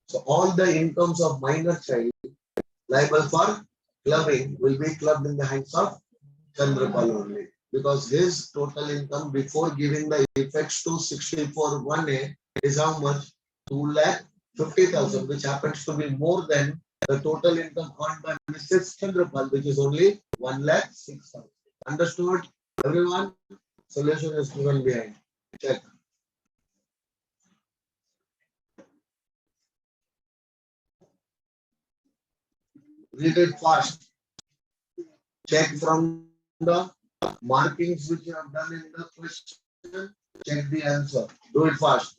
So all the incomes of minor child liable for clubbing will be clubbed in the hands of Chandrapal only. Because his total income before giving the effects to 64 1A is how much? 2,50,000, which happens to be more than the total income earned by Mrs. Chandrapal, which is only 1,06,000. Understood? Everyone? Solution is given behind. Check. Read it fast. Check from the markings which you have done in the question. Check the answer. Do it fast.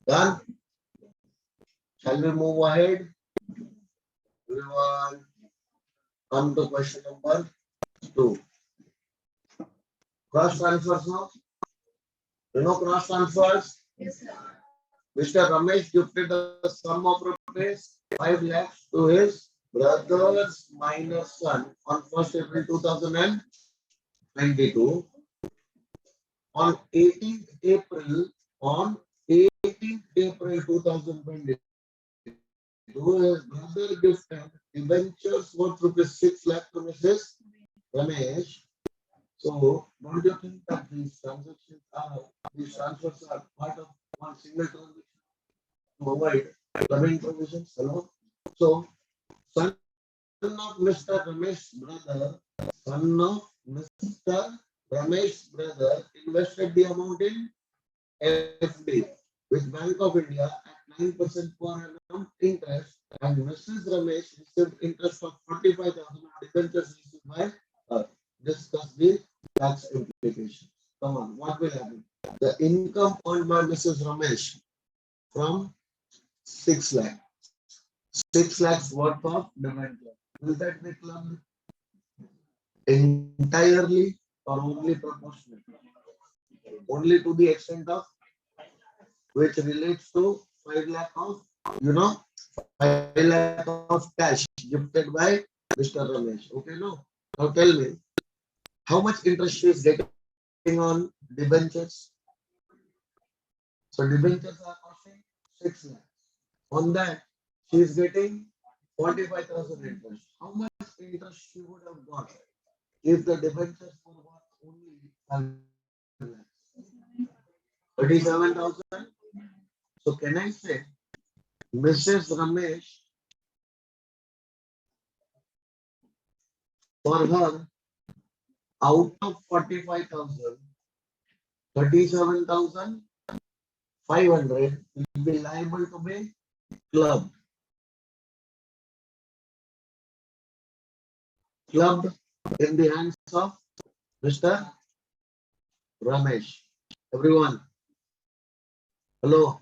Done? Shall we move ahead? Everyone, come to question number 2. Cross transfers now. You know cross transfers? Yes, sir. Mr. Ramesh gifted the sum of rupees 5 lakhs to his brother's minor son on 1st April 2022. On 18th April, on 18th April 2022, his brother gifted debentures worth rupees 6 lakh to Mrs. Ramesh. So, don't you think that these transfers are part of one single transaction to avoid clubbing provisions? Hello? So, son of Mr. Ramesh brother, son of Mr. Ramesh brother invested the amount in FD with Bank of India at 9% per annum interest, and Mrs. Ramesh received interest of 45,000 on debentures received by her. Discuss the tax implications. Come on, what will happen? The income earned by Mrs. Ramesh from 6 lakh. 6 lakhs worth of debenture. Will that be clubbed entirely or only proportionate? Only to the extent of which relates to 5 lakh of, 5 lakh of cash gifted by Mr. Ramesh. Okay, no? Now tell me, how much interest she is getting on debentures? So debentures are costing 6 lakhs. On that, she is getting 45,000 interest. How much interest she would have got if the debentures were worth only 5 lakhs? 37,000. So can I say Mrs. Ramesh, for her, out of 45,000, 37,500 will be liable to be clubbed. Clubbed in the hands of Mr. Ramesh. Everyone, hello.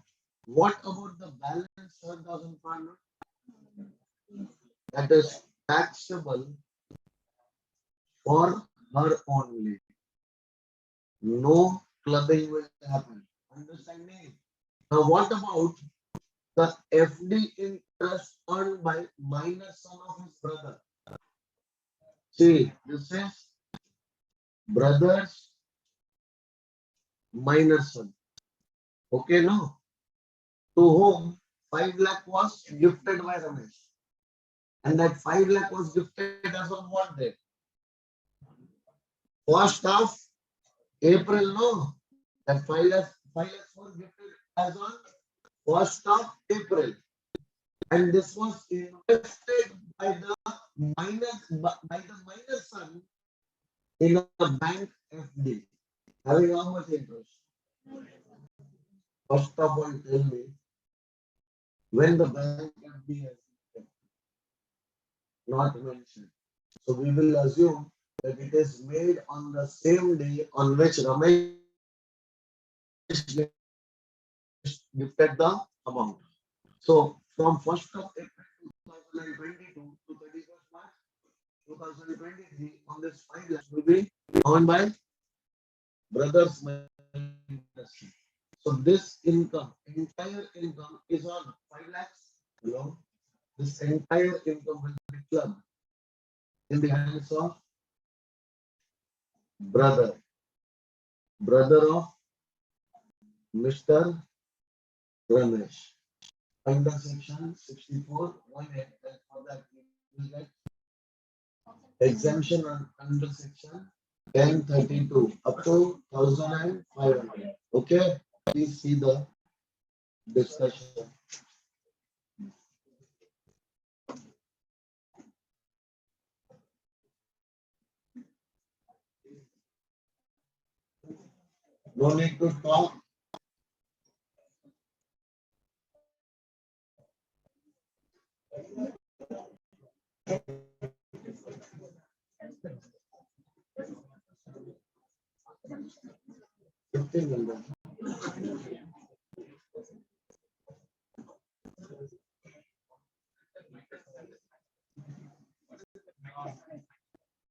What about the balance 7,500? That is taxable for her only. No clubbing will happen. Understand me? Now, what about the FD interest earned by minor son of his brother? See, this is brother's minor son. Okay, no? To whom 5 lakh was gifted by Ramesh. And that 5 lakh was gifted as on what date? First of April, no? That 5 lakhs was gifted as on 1st of April. And this was invested by the minor son in a bank FD. Having how much interest? First of all, tell me when the bank FD has not mentioned. So we will assume that it is made on the same day on which Ramesh gifted the amount. So from 1st of April 2022 to 31st March 2023, on this 5 lakhs will be earned by brothers. So this income, entire income is on 5 lakhs. You know, this entire income will be clubbed in the hands of brother of Mr. Ramesh. Under section 64, 1A, for that we will get exemption under section 1032 up to 1,500. Okay, please see the discussion. No need to talk.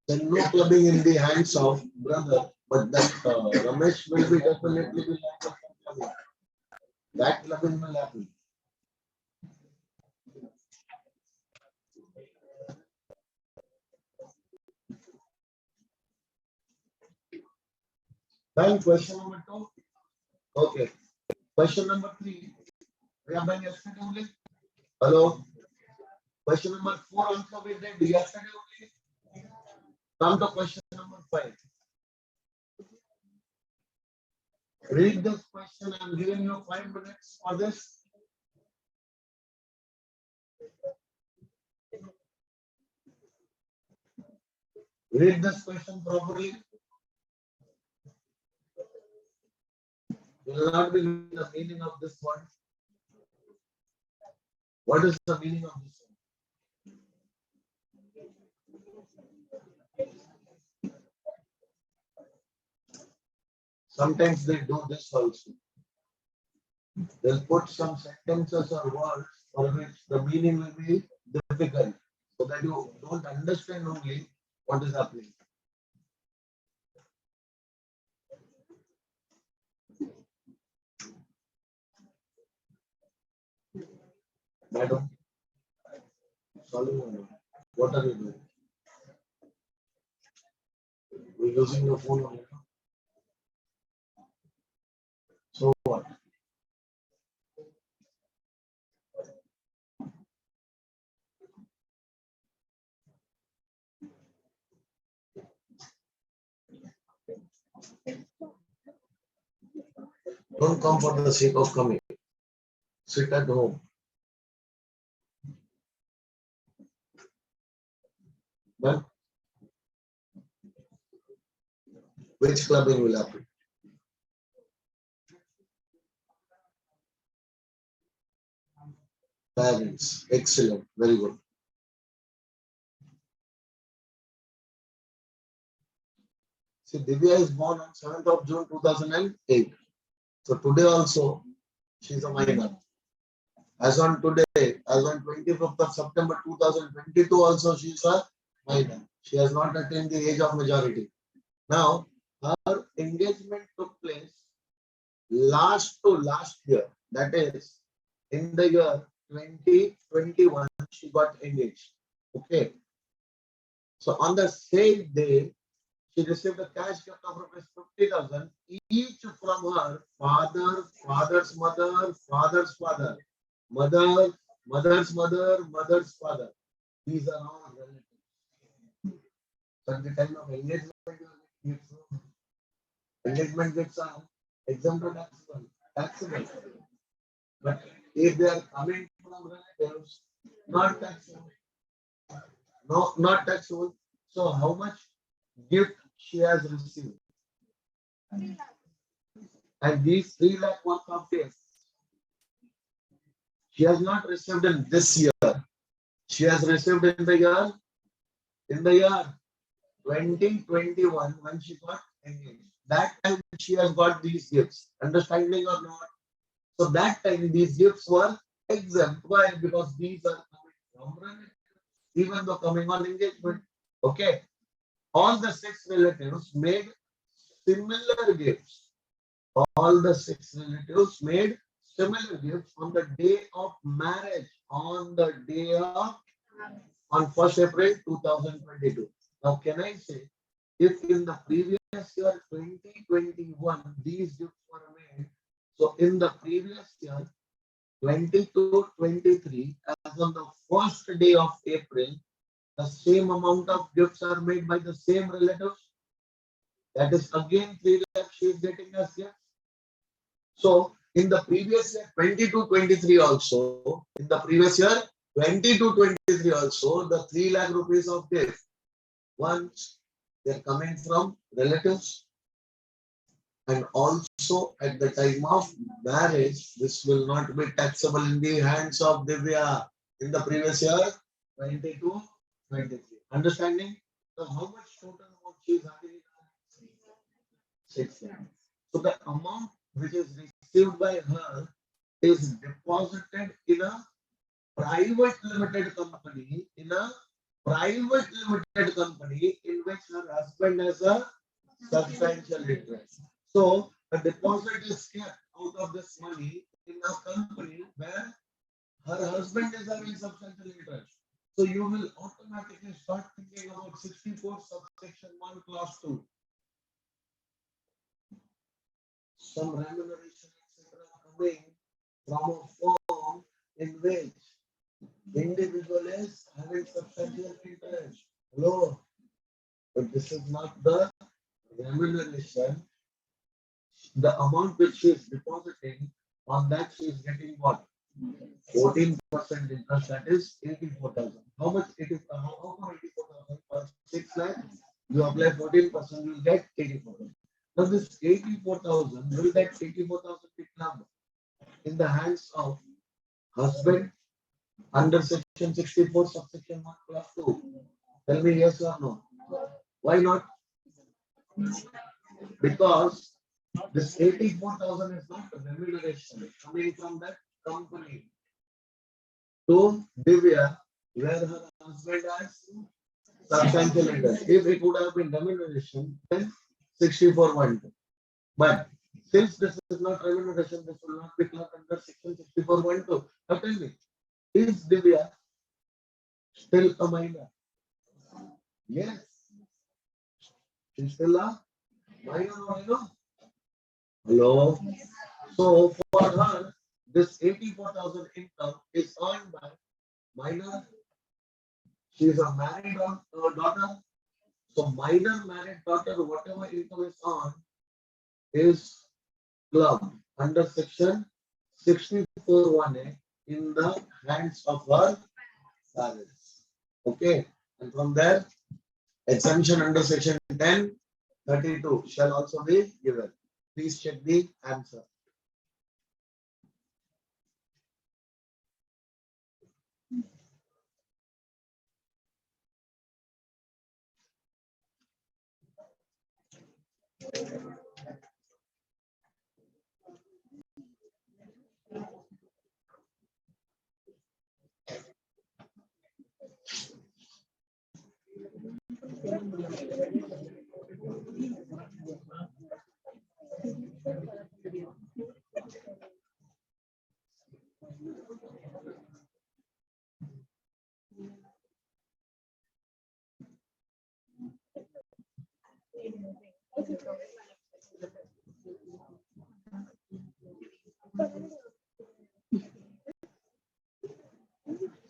Then no clubbing in the hands of brother, but that Ramesh will be definitely be clubbing. That clubbing will happen. Then question number 2. Okay. Question number 3. We have done yesterday only. Hello. Question number 4 also we did yesterday only. Come to question number 5. Read this question. I'm giving you 5 minutes for this. Read this question properly. You will not be knowing the meaning of this word. What is the meaning of this word? Sometimes they do this also. They'll put some sentences or words for which the meaning will be difficult, so that you don't understand only what is happening. Madam, Solomon, what are you doing? We're using your phone only. So what? Don't come for the sake of coming. Sit at home. Then, which clubbing will happen? Parents. Excellent. Very good. See, Divya is born on 7th of June 2008. So today also, she is a minor. As on today, as on 25th of September 2022 also, she is a minor. She has not attained the age of majority. Now, her engagement took place last year. That is, in the year 2021, she got engaged. Okay. So on the same day, she received a cash gift of rupees 50,000 each from her father, father's mother, father's father, mother, mother's mother, mother's father. These are all relatives. So at the time of engagement, engagement gifts are exempt taxable, taxable. But if they are coming from relatives, not taxable, no, not taxable. So how much gift she has received? And these 3 lakh worth of gifts, she has not received in this year. She has received in the year 2021 when she got engaged. That time she has got these gifts. Understanding or not? So that time these gifts were exempt. Why? Because these are coming from relatives, even though coming on engagement. Okay. All the 6 relatives made similar gifts. All the 6 relatives made similar gifts on the day of marriage. On the day of on 1st April 2022. Now, can I say, if in the previous year 2021 these gifts were made, so in the previous year 22-23, as on the first day of April, the same amount of gifts are made by the same relatives. That is again 3 lakh she is getting as gifts. So in the previous year 22-23 also, in the previous year 22-23 also, the 3 lakh rupees of gift, once they're coming from relatives, and also at the time of marriage, this will not be taxable in the hands of Divya in the previous year 22-23. Understanding? So how much total amount she is having? 6 lakh. So the amount which is received by her is deposited in a private limited company, in which her husband has a substantial interest. So the deposit is kept out of this money in a company where her husband is having substantial interest. So you will automatically start thinking about 64 subsection 1 clause 2. Some remuneration, etc. coming from a firm in which individual is having substantial interest. Hello, but this is not the remuneration. The amount which she is depositing, on that she is getting what? 14% interest, that is 84,000. How much it is? How come 84,000 for 6 lakh? You apply 14%, you will get 84,000. Now this 84,000, will that 84,000 be clubbed in the hands of husband under section 64 subsection 1 clause 2? Tell me yes or no. Why not? Because this 84,000 is not a remuneration coming from that company to Divya, where her husband has substantial interest. If it would have been remuneration, then 64.1. But since this is not remuneration, this will not be clubbed under section 64.2. Now tell me, is Divya still a minor? Yes, she's still a minor. Hello. So for her, this 84,000 income is earned by minor. She is a married daughter. So minor married daughter, whatever income is earned is clubbed under section 64(1)(a) in the hands of her parents. Okay. And from there, exemption under section 10(32) shall also be given. Please check the answer.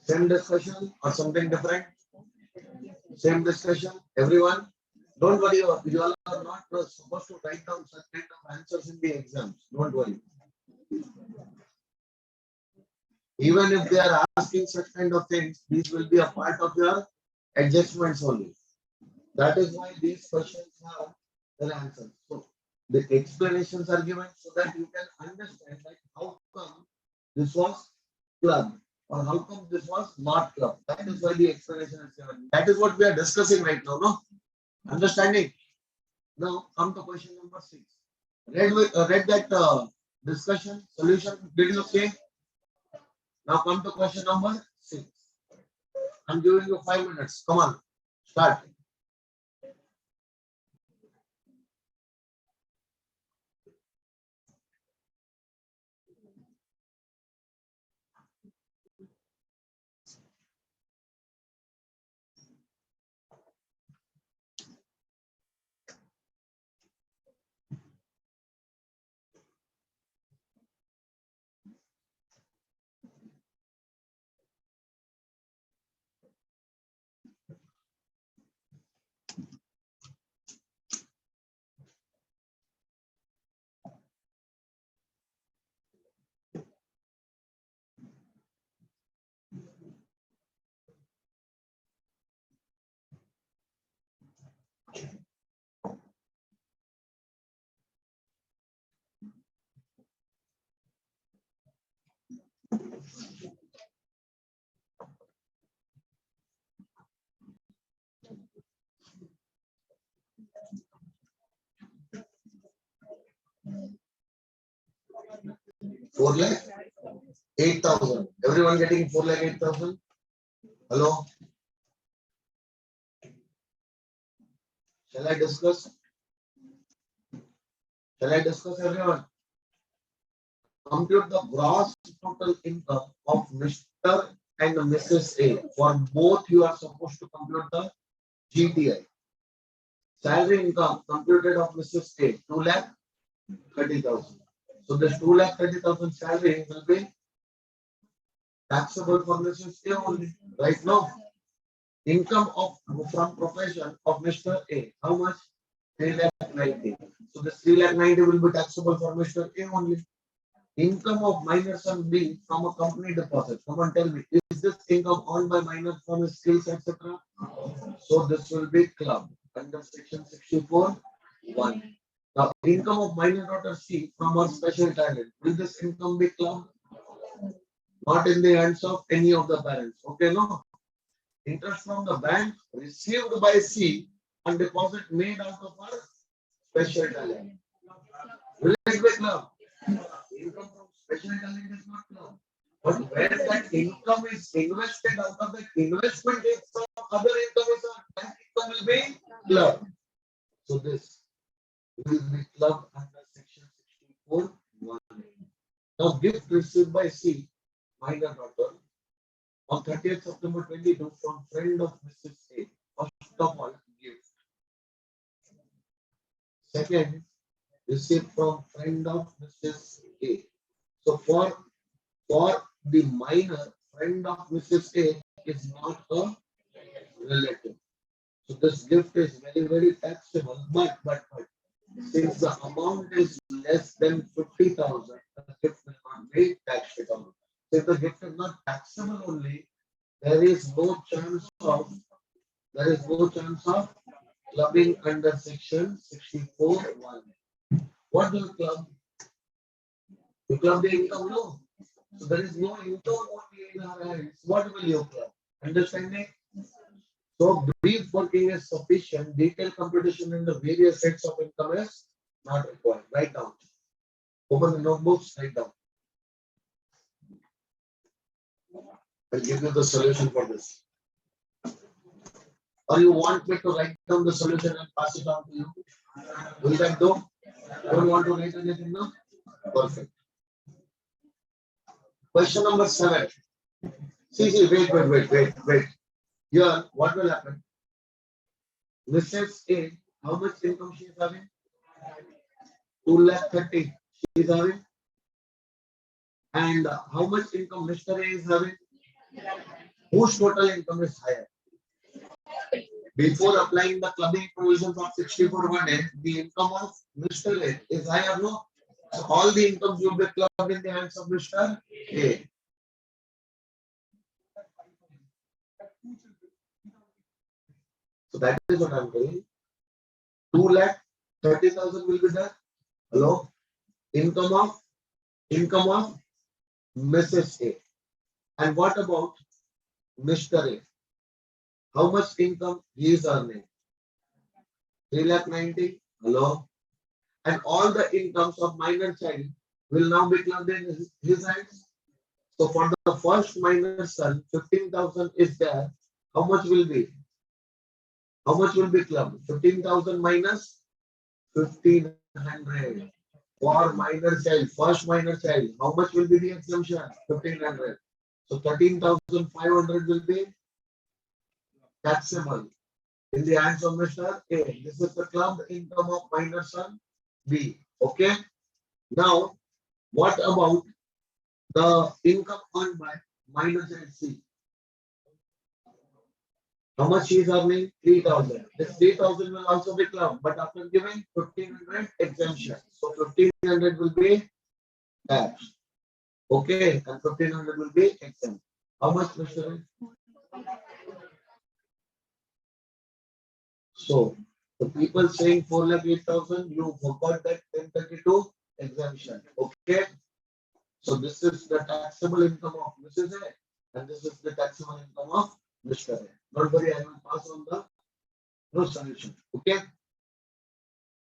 Same discussion or something different? Same discussion, everyone. Don't worry, you all are not supposed to write down such kind of answers in the exams. Don't worry. Even if they are asking such kind of things, these will be a part of your adjustments only. That is why these questions have their answers. So the explanations are given so that you can understand like how come this was club or how come this was not club. That is why the explanation is given. That is what we are discussing right now, no? Understanding? Now come to question number 6. Read that discussion solution. Did you say? Now come to question number 6. I'm giving you 5 minutes. Come on, start. Four lakh 8,000. Everyone getting 4 lakh 8,000? Hello? Shall I discuss? Shall I discuss everyone? Compute the gross total income of Mr. and Mrs. A. For both you are supposed to compute the GTI. Salary income computed of Mrs. A 2 lakh 30,000. So this 2 lakh 30,000 salary will be taxable for Mrs. A only. Right now, income of from profession of Mr. A. How much? 3 lakh 90. So this 3 lakh 90 will be taxable for Mr. A only. Income of minor son B from a company deposit. Come on, tell me, is this income earned by minor from his skills, etc.? So this will be club under section 64(1). Now, income of minor daughter C from her special talent. Will this income be club? Not in the hands of any of the parents. Okay, no? Interest from the bank received by C and deposit made out of her special talent. Will it be club? Income from special talent is not club. But when that income is invested out of the investment, some other income is that income will be club. So this will be club under section 64(1). Now gift received by C, minor daughter, on 30th September 22 from friend of Mrs. A. First of all, gift. Second, received from friend of Mrs. A. So for the minor, friend of Mrs. A is not a relative. So this gift is very, very taxable. But since the amount is less than 50,000, the gift will not be taxable. If the gift is not taxable only, there is no chance of clubbing under section 64(1). What do you club? You club the income, no? So there is no income only in our hands. What will you club? Understanding? So brief working is sufficient. Detailed computation in the various sets of income is not required. Write down. Open the notebooks, write down. I'll give you the solution for this. Or you want me to write down the solution and pass it on to you? Will that do? Don't want to write anything now? Perfect. Question number 7. See, wait. Here, what will happen? Mrs. A, how much income she is having? 2,30,000 she is having. And how much income Mr. A is having? Whose total income is higher? Before applying the clubbing provisions of 64(1)(a), the income of Mr. A is higher, no? So all the incomes will be clubbed in the hands of Mr. A. So that is what I'm telling. 2,30,000 will be there. Hello? Income of Mrs. A. And what about Mr. A? How much income he is earning? 3,90,000. Hello? And all the incomes of minor child will now be clubbed in his hands. So for the first minor son, 15,000 is there. How much will be? How much will be clubbed? 15,000 minus 1,500. For minor child, first minor child, how much will be the exemption? 1,500. So 13,500 will be taxable in the hands of Mr. A. This is the clubbed income of minor son B. Okay. Now, what about the income earned by minor child C? How much she is earning? 3,000. This 3,000 will also be clubbed, but after giving 1,500 exemption. So 1,500 will be taxed. Okay, and 1,500 will be exempt. How much, Mr. So the people saying 4,08,000, you forgot that 1032 exemption. Okay. So this is the taxable income of Mrs. A, and this is the taxable income of Mr. A. Don't worry, I will pass on the no solution. Okay.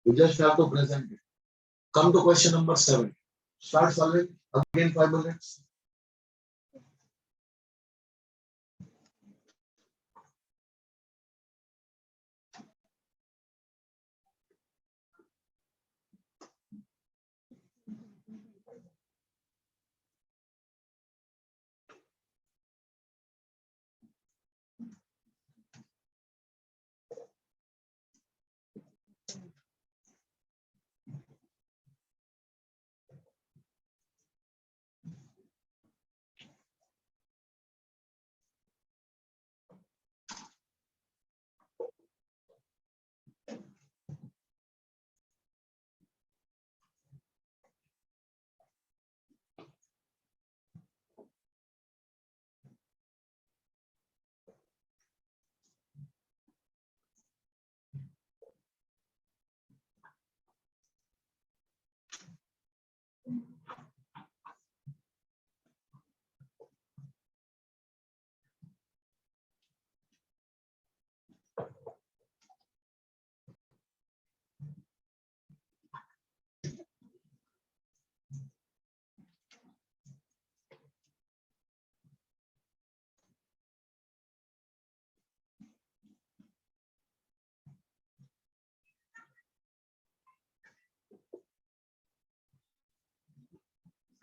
You just have to present it. Come to question number 7. Start solving. Again 5 minutes.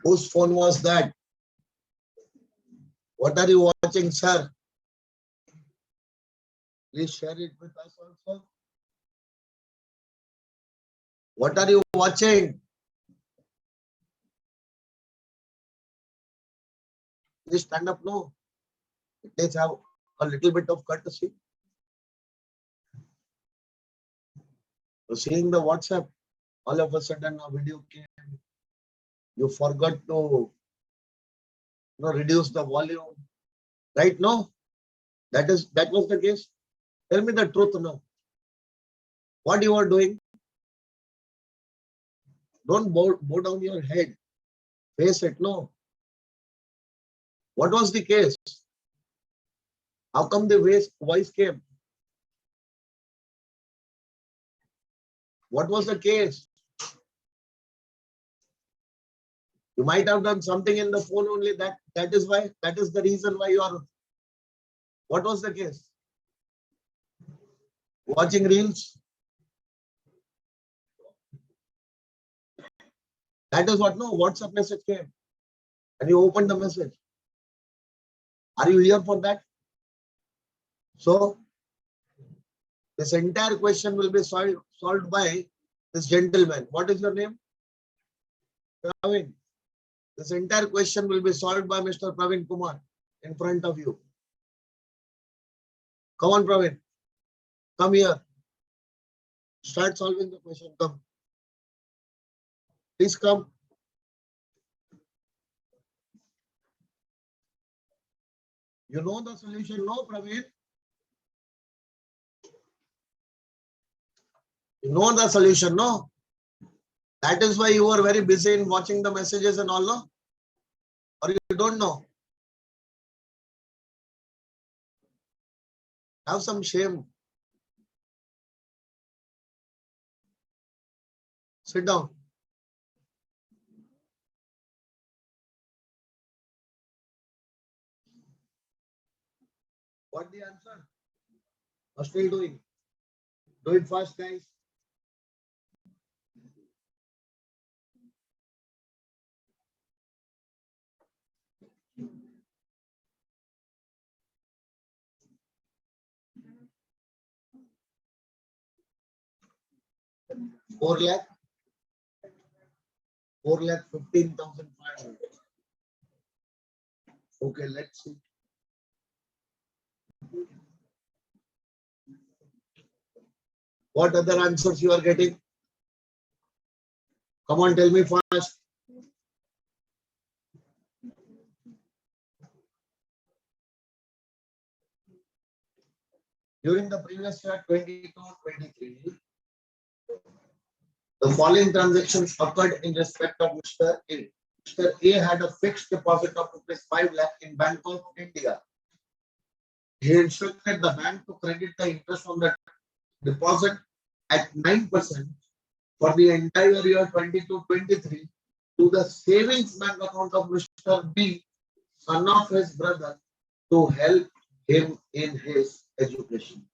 Whose phone was that? What are you watching, sir? Please share it with us also. What are you watching? Please stand up, no. Let's have a little bit of courtesy. So seeing the WhatsApp, all of a sudden a video came. You forgot to reduce the volume. Right? No? That was the case. Tell me the truth now. What you are doing? Don't bow down your head. Face it, no. What was the case? How come the voice came? What was the case? You might have done something in the phone only. That is the reason why you are. What was the case? Watching reels? That is what, no, WhatsApp message came. And you open the message. Are you here for that? So this entire question will be solved by this gentleman. What is your name? Praveen. This entire question will be solved by Mr. Praveen Kumar in front of you. Come on, Praveen. Come here. Start solving the question. Come. Please come. You know the solution, no, Praveen? You know the solution, no? That is why you are very busy in watching the messages and all, no? Or you don't know? Have some shame. Sit down. What the answer? Are still doing? Do it fast, guys. Four lakh 4,15,500. Okay, let's see. What other answers you are getting? Come on, tell me fast. During the previous year, 22-23, the following transactions occurred in respect of Mr. A. Mr. A had a fixed deposit of rupees 5 lakh in Bank of India. He instructed the bank to credit the interest on the deposit at 9% for the entire year 22-23 to the savings bank account of Mr. B, son of his brother, to help him in his education.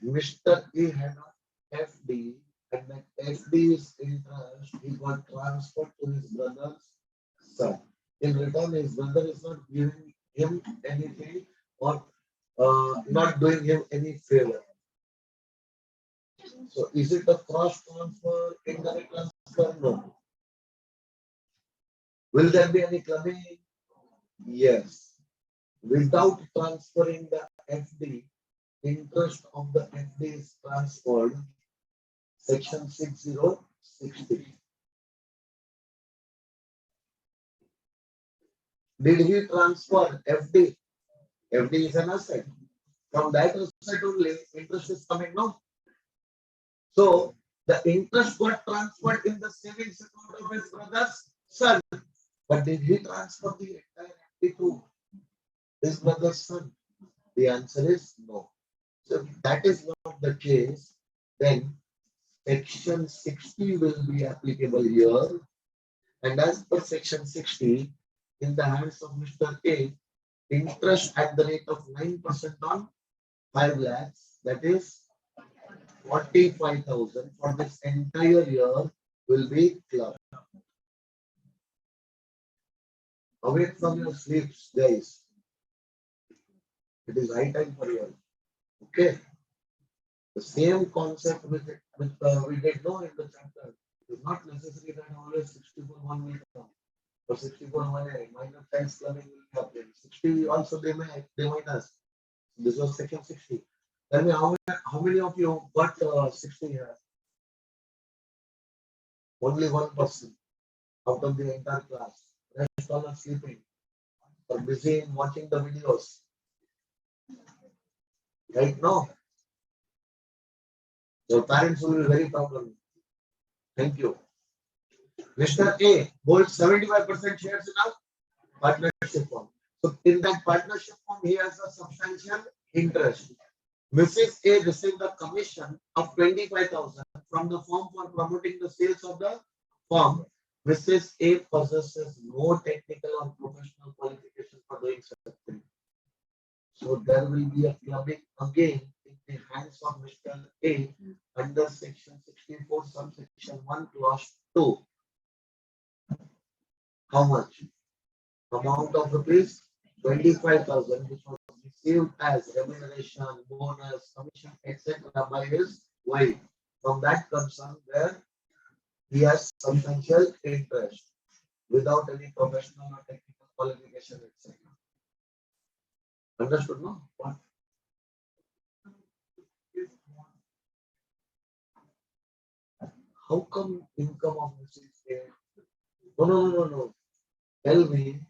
Mr. A had a FD, and that FD's interest he got transferred to his brother's son. In return, his brother is not giving him anything or not doing him any favor. So, is it a cross transfer, indirect transfer? No. Will there be any clubbing? Yes. Without transferring the FD, interest of the FD is transferred. Section 6060. Did he transfer FD? FD is an asset. From that asset only, interest is coming, no? So, the interest got transferred in the savings account of his brother's son. But did he transfer the entire FD to his brother's son? The answer is no. So, if that is not the case, then Section 60 will be applicable here. And as per Section 60, in the hands of Mr. A, interest at the rate of 9% on 5 lakhs, that is 45,000 for this entire year will be clubbed. Awake from your sleeps, guys. It is high time for you. Okay. The same concept which we did know in the chapter. It is not necessary that always 64-1 will come. For 64-1 minor times clubbing will happen. 60 also they might ask. This was Section 60. Tell me how many of you got 60 here? Only one person out of the entire class. Rest all are sleeping or busy in watching the videos. Right now, your parents will be very proud of you. Thank you. Mr. A holds 75% shares in a partnership firm. So in that partnership firm, he has a substantial interest. Mrs. A received a commission of 25,000 from the firm for promoting the sales of the firm. Mrs. A possesses no technical or professional qualification for doing such thing. So there will be a clubbing again in the hands of Mr. A under Section 64, subsection 1, clause 2. How much? Amount of rupees 25,000, which was received as remuneration, bonus, commission, etc. by his wife. From that concern, where he has substantial interest without any professional or technical qualification, etc. Understood, no? What? How come income of Mrs. A? No, no, no, no, no. Tell me,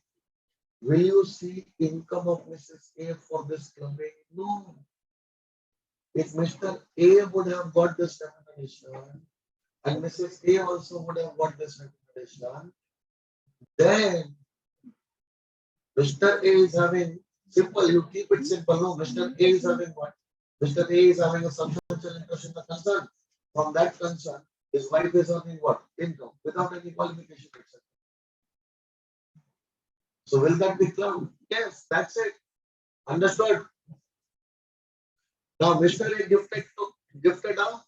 will you see income of Mrs. A for this clubbing? No. If Mr. A would have got this remuneration and Mrs. A also would have got this remuneration, then Mr. A is having simple, you keep it simple. No, Mr. A is having what? Mr. A is having a substantial interest in the concern. From that concern, his wife is earning what? Income without any qualification, etc. So will that be clubbed? Yes, that's it. Understood? Now Mr. A gifted a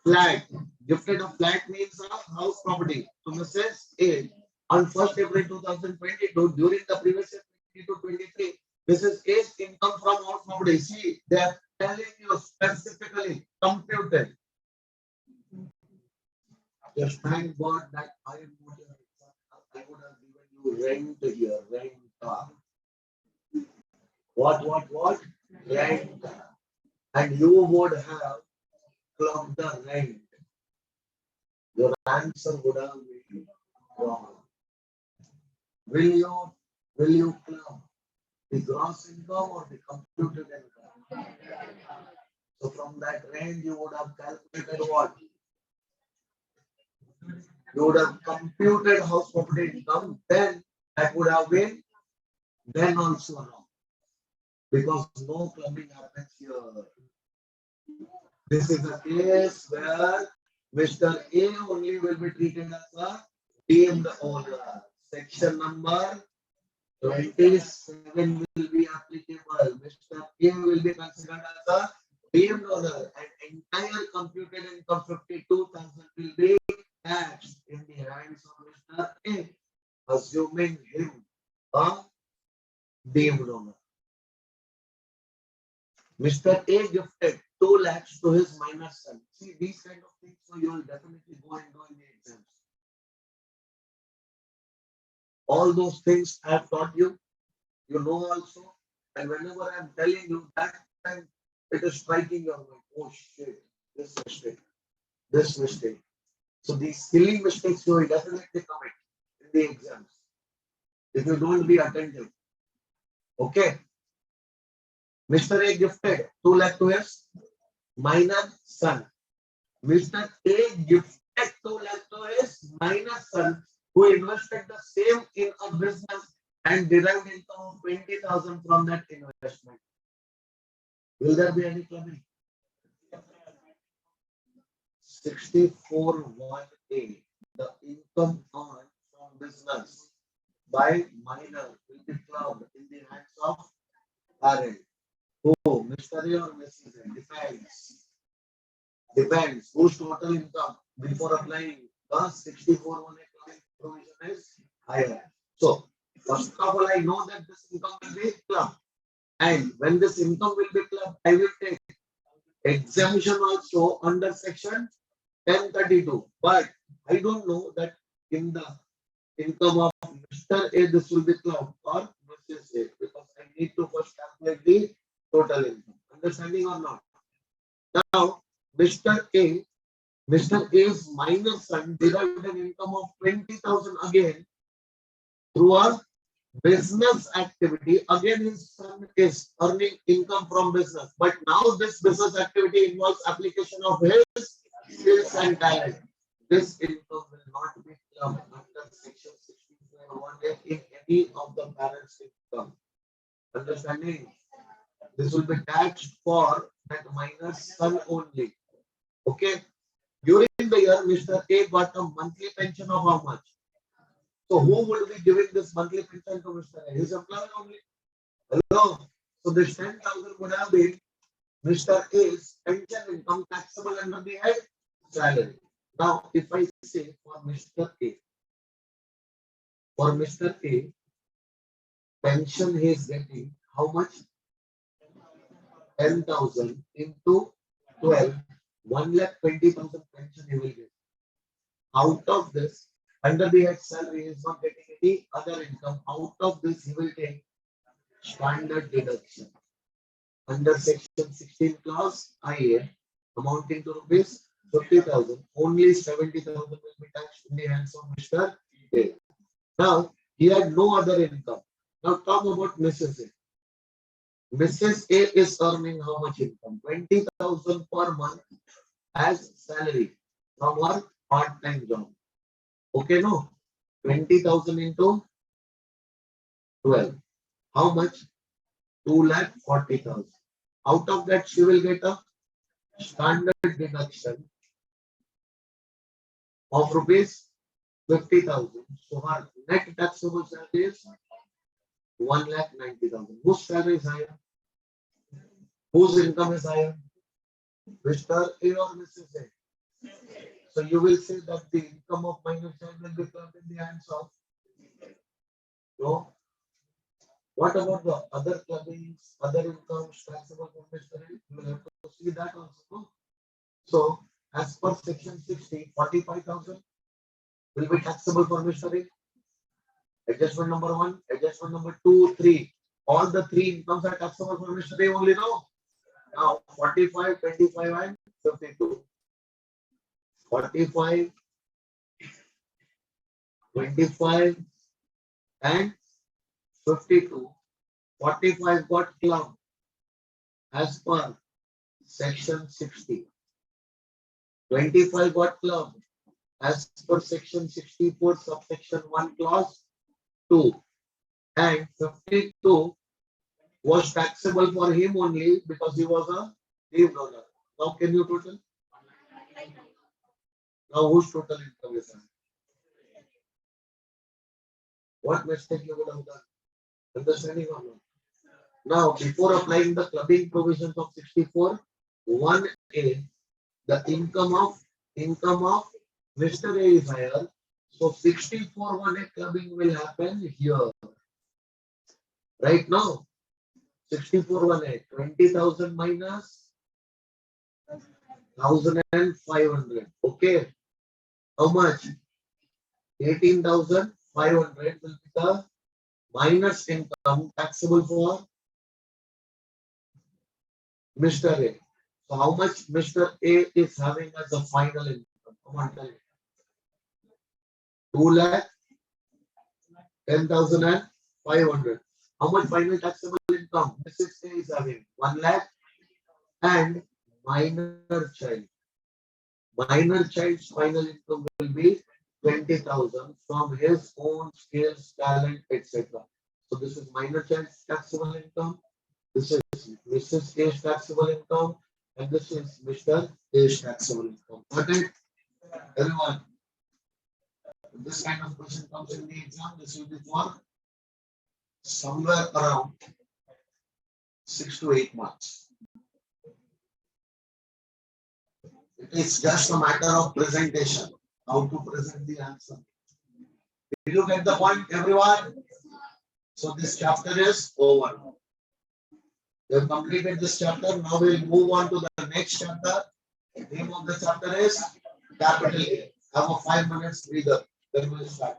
flat. Gifted a flat means a house property to Mrs. A on 1st April 2022 during the previous year 22-23. Mrs. A's income from house property. See, they are telling you specifically computed. Just thank God that I would have given you rent here, rent. What? Rent. And you would have clubbed the rent. Your answer would have been wrong. Will you club the gross income or the computed income? So from that range you would have calculated what? You would have computed house property income, then that would have been then also wrong. Because no clubbing happens here. This is a case where Mr. A only will be treated as a deemed owner. Section number 27 will be applicable. Mr. A will be considered as a deemed owner and entire computed income 52,000 will be taxed in the hands of Mr. A, assuming him a deemed owner. Mr. A gifted 2 lakhs to his minor son. See, these kind of things, so you will definitely go and do in the exams. All those things I have taught you, you know also. And whenever I am telling you that time, it is striking your mind. Oh shit, this mistake. So these silly mistakes you will definitely commit in the exams if you don't be attentive. Okay. Mr. A gifted 2 lakh to his minor son. Mr. A gifted 2 lakh to his minor son who invested the same in a business and derived income of 20,000 from that investment. Will there be any clubbing? 64(1)(a). The income earned from business by minor will be clubbed in the hands of parent. Oh, Mr. A or Mrs. A? Depends. Whose total income before applying the 64(1)(a) provision is higher. So, first of all, I know that this income will be clubbed. And when this income will be clubbed, I will take exemption also under section 1032. But I don't know that in the income of Mr. A, this will be clubbed or Mrs. A, because I need to first calculate the total income. Understanding or not? Now, Mr. A's minor son derived an income of 20,000 again through a business activity. Again, his son is earning income from business, but now this business activity involves application of his skills and talent. This income will not be clubbed under section 64(1)(a) in any of the parents' income. Understanding? This will be taxed for that minor son only. Okay. During the year, Mr. A got a monthly pension of how much? So who would be giving this monthly pension to Mr. A? His employer only. Hello. So this 10,000 would have been Mr. A's pension income taxable under the head salary. Now, if I say for Mr. A, For Mr. A, pension he is getting how much? 10,000 into 12, 1,20,000 pension he will get. Out of this, under the head salary, he is not getting any other income. Out of this, he will take standard deduction. Under section 16 clause IA, amounting to rupees 50,000, only 70,000 will be taxed in the hands of Mr. A. Now, he had no other income. Now, talk about Mrs. A. Mrs. A is earning how much income? 20,000 per month as salary from her part-time job. Okay, no? 20,000 into 12. How much? 2,40,000. Out of that, she will get a standard deduction of rupees 50,000. So her net taxable salary is 1,90,000. Whose salary is higher? Whose income is higher? Mr. A or Mrs. A? So you will say that the income of minor child will be clubbed in the hands of. No. What about the other clubbings, other incomes taxable from Mr. A? You will have to see that also. No? So as per section 60, 45,000 will be taxable for Mr. A. Adjustment number 1, adjustment number 2, 3. All the three incomes are taxable for Mr. A only now. Now 45, 25 and 52. 45, 25 and 52. 45 got clubbed as per section 60. 25 got clubbed as per section 64 subsection 1 clause 2. And 52 was taxable for him only because he was a leave donor. Now can you total? Now whose total income is that? What mistake you would have done? Understanding or not? Now before applying the clubbing provisions of 64, 1A, the income of Mr. A is higher. So 64 1A clubbing will happen here. Right now, 64 1A, 20,000 minus 1,500. Okay. How much? 18,500 will be the minus income taxable for Mr. A. So how much Mr. A is having as a final income? Come on, tell me. 2 lakh 10,500. How much final taxable income Mrs. A is having? 1 lakh and minor child. Minor child's final income will be 20,000 from his own skills, talent, etc. So this is minor child's taxable income. This is Mrs. A's taxable income, and this is Mr. A's taxable income. Got it? Everyone. If this kind of question comes in the exam, this will be for somewhere around 6 to 8 marks. It is just a matter of presentation, how to present the answer. Did you get the point, everyone? So this chapter is over. We have completed this chapter. Now we will move on to the next chapter. The name of the chapter is capital A. Have a 5 minutes breather. Then we will start.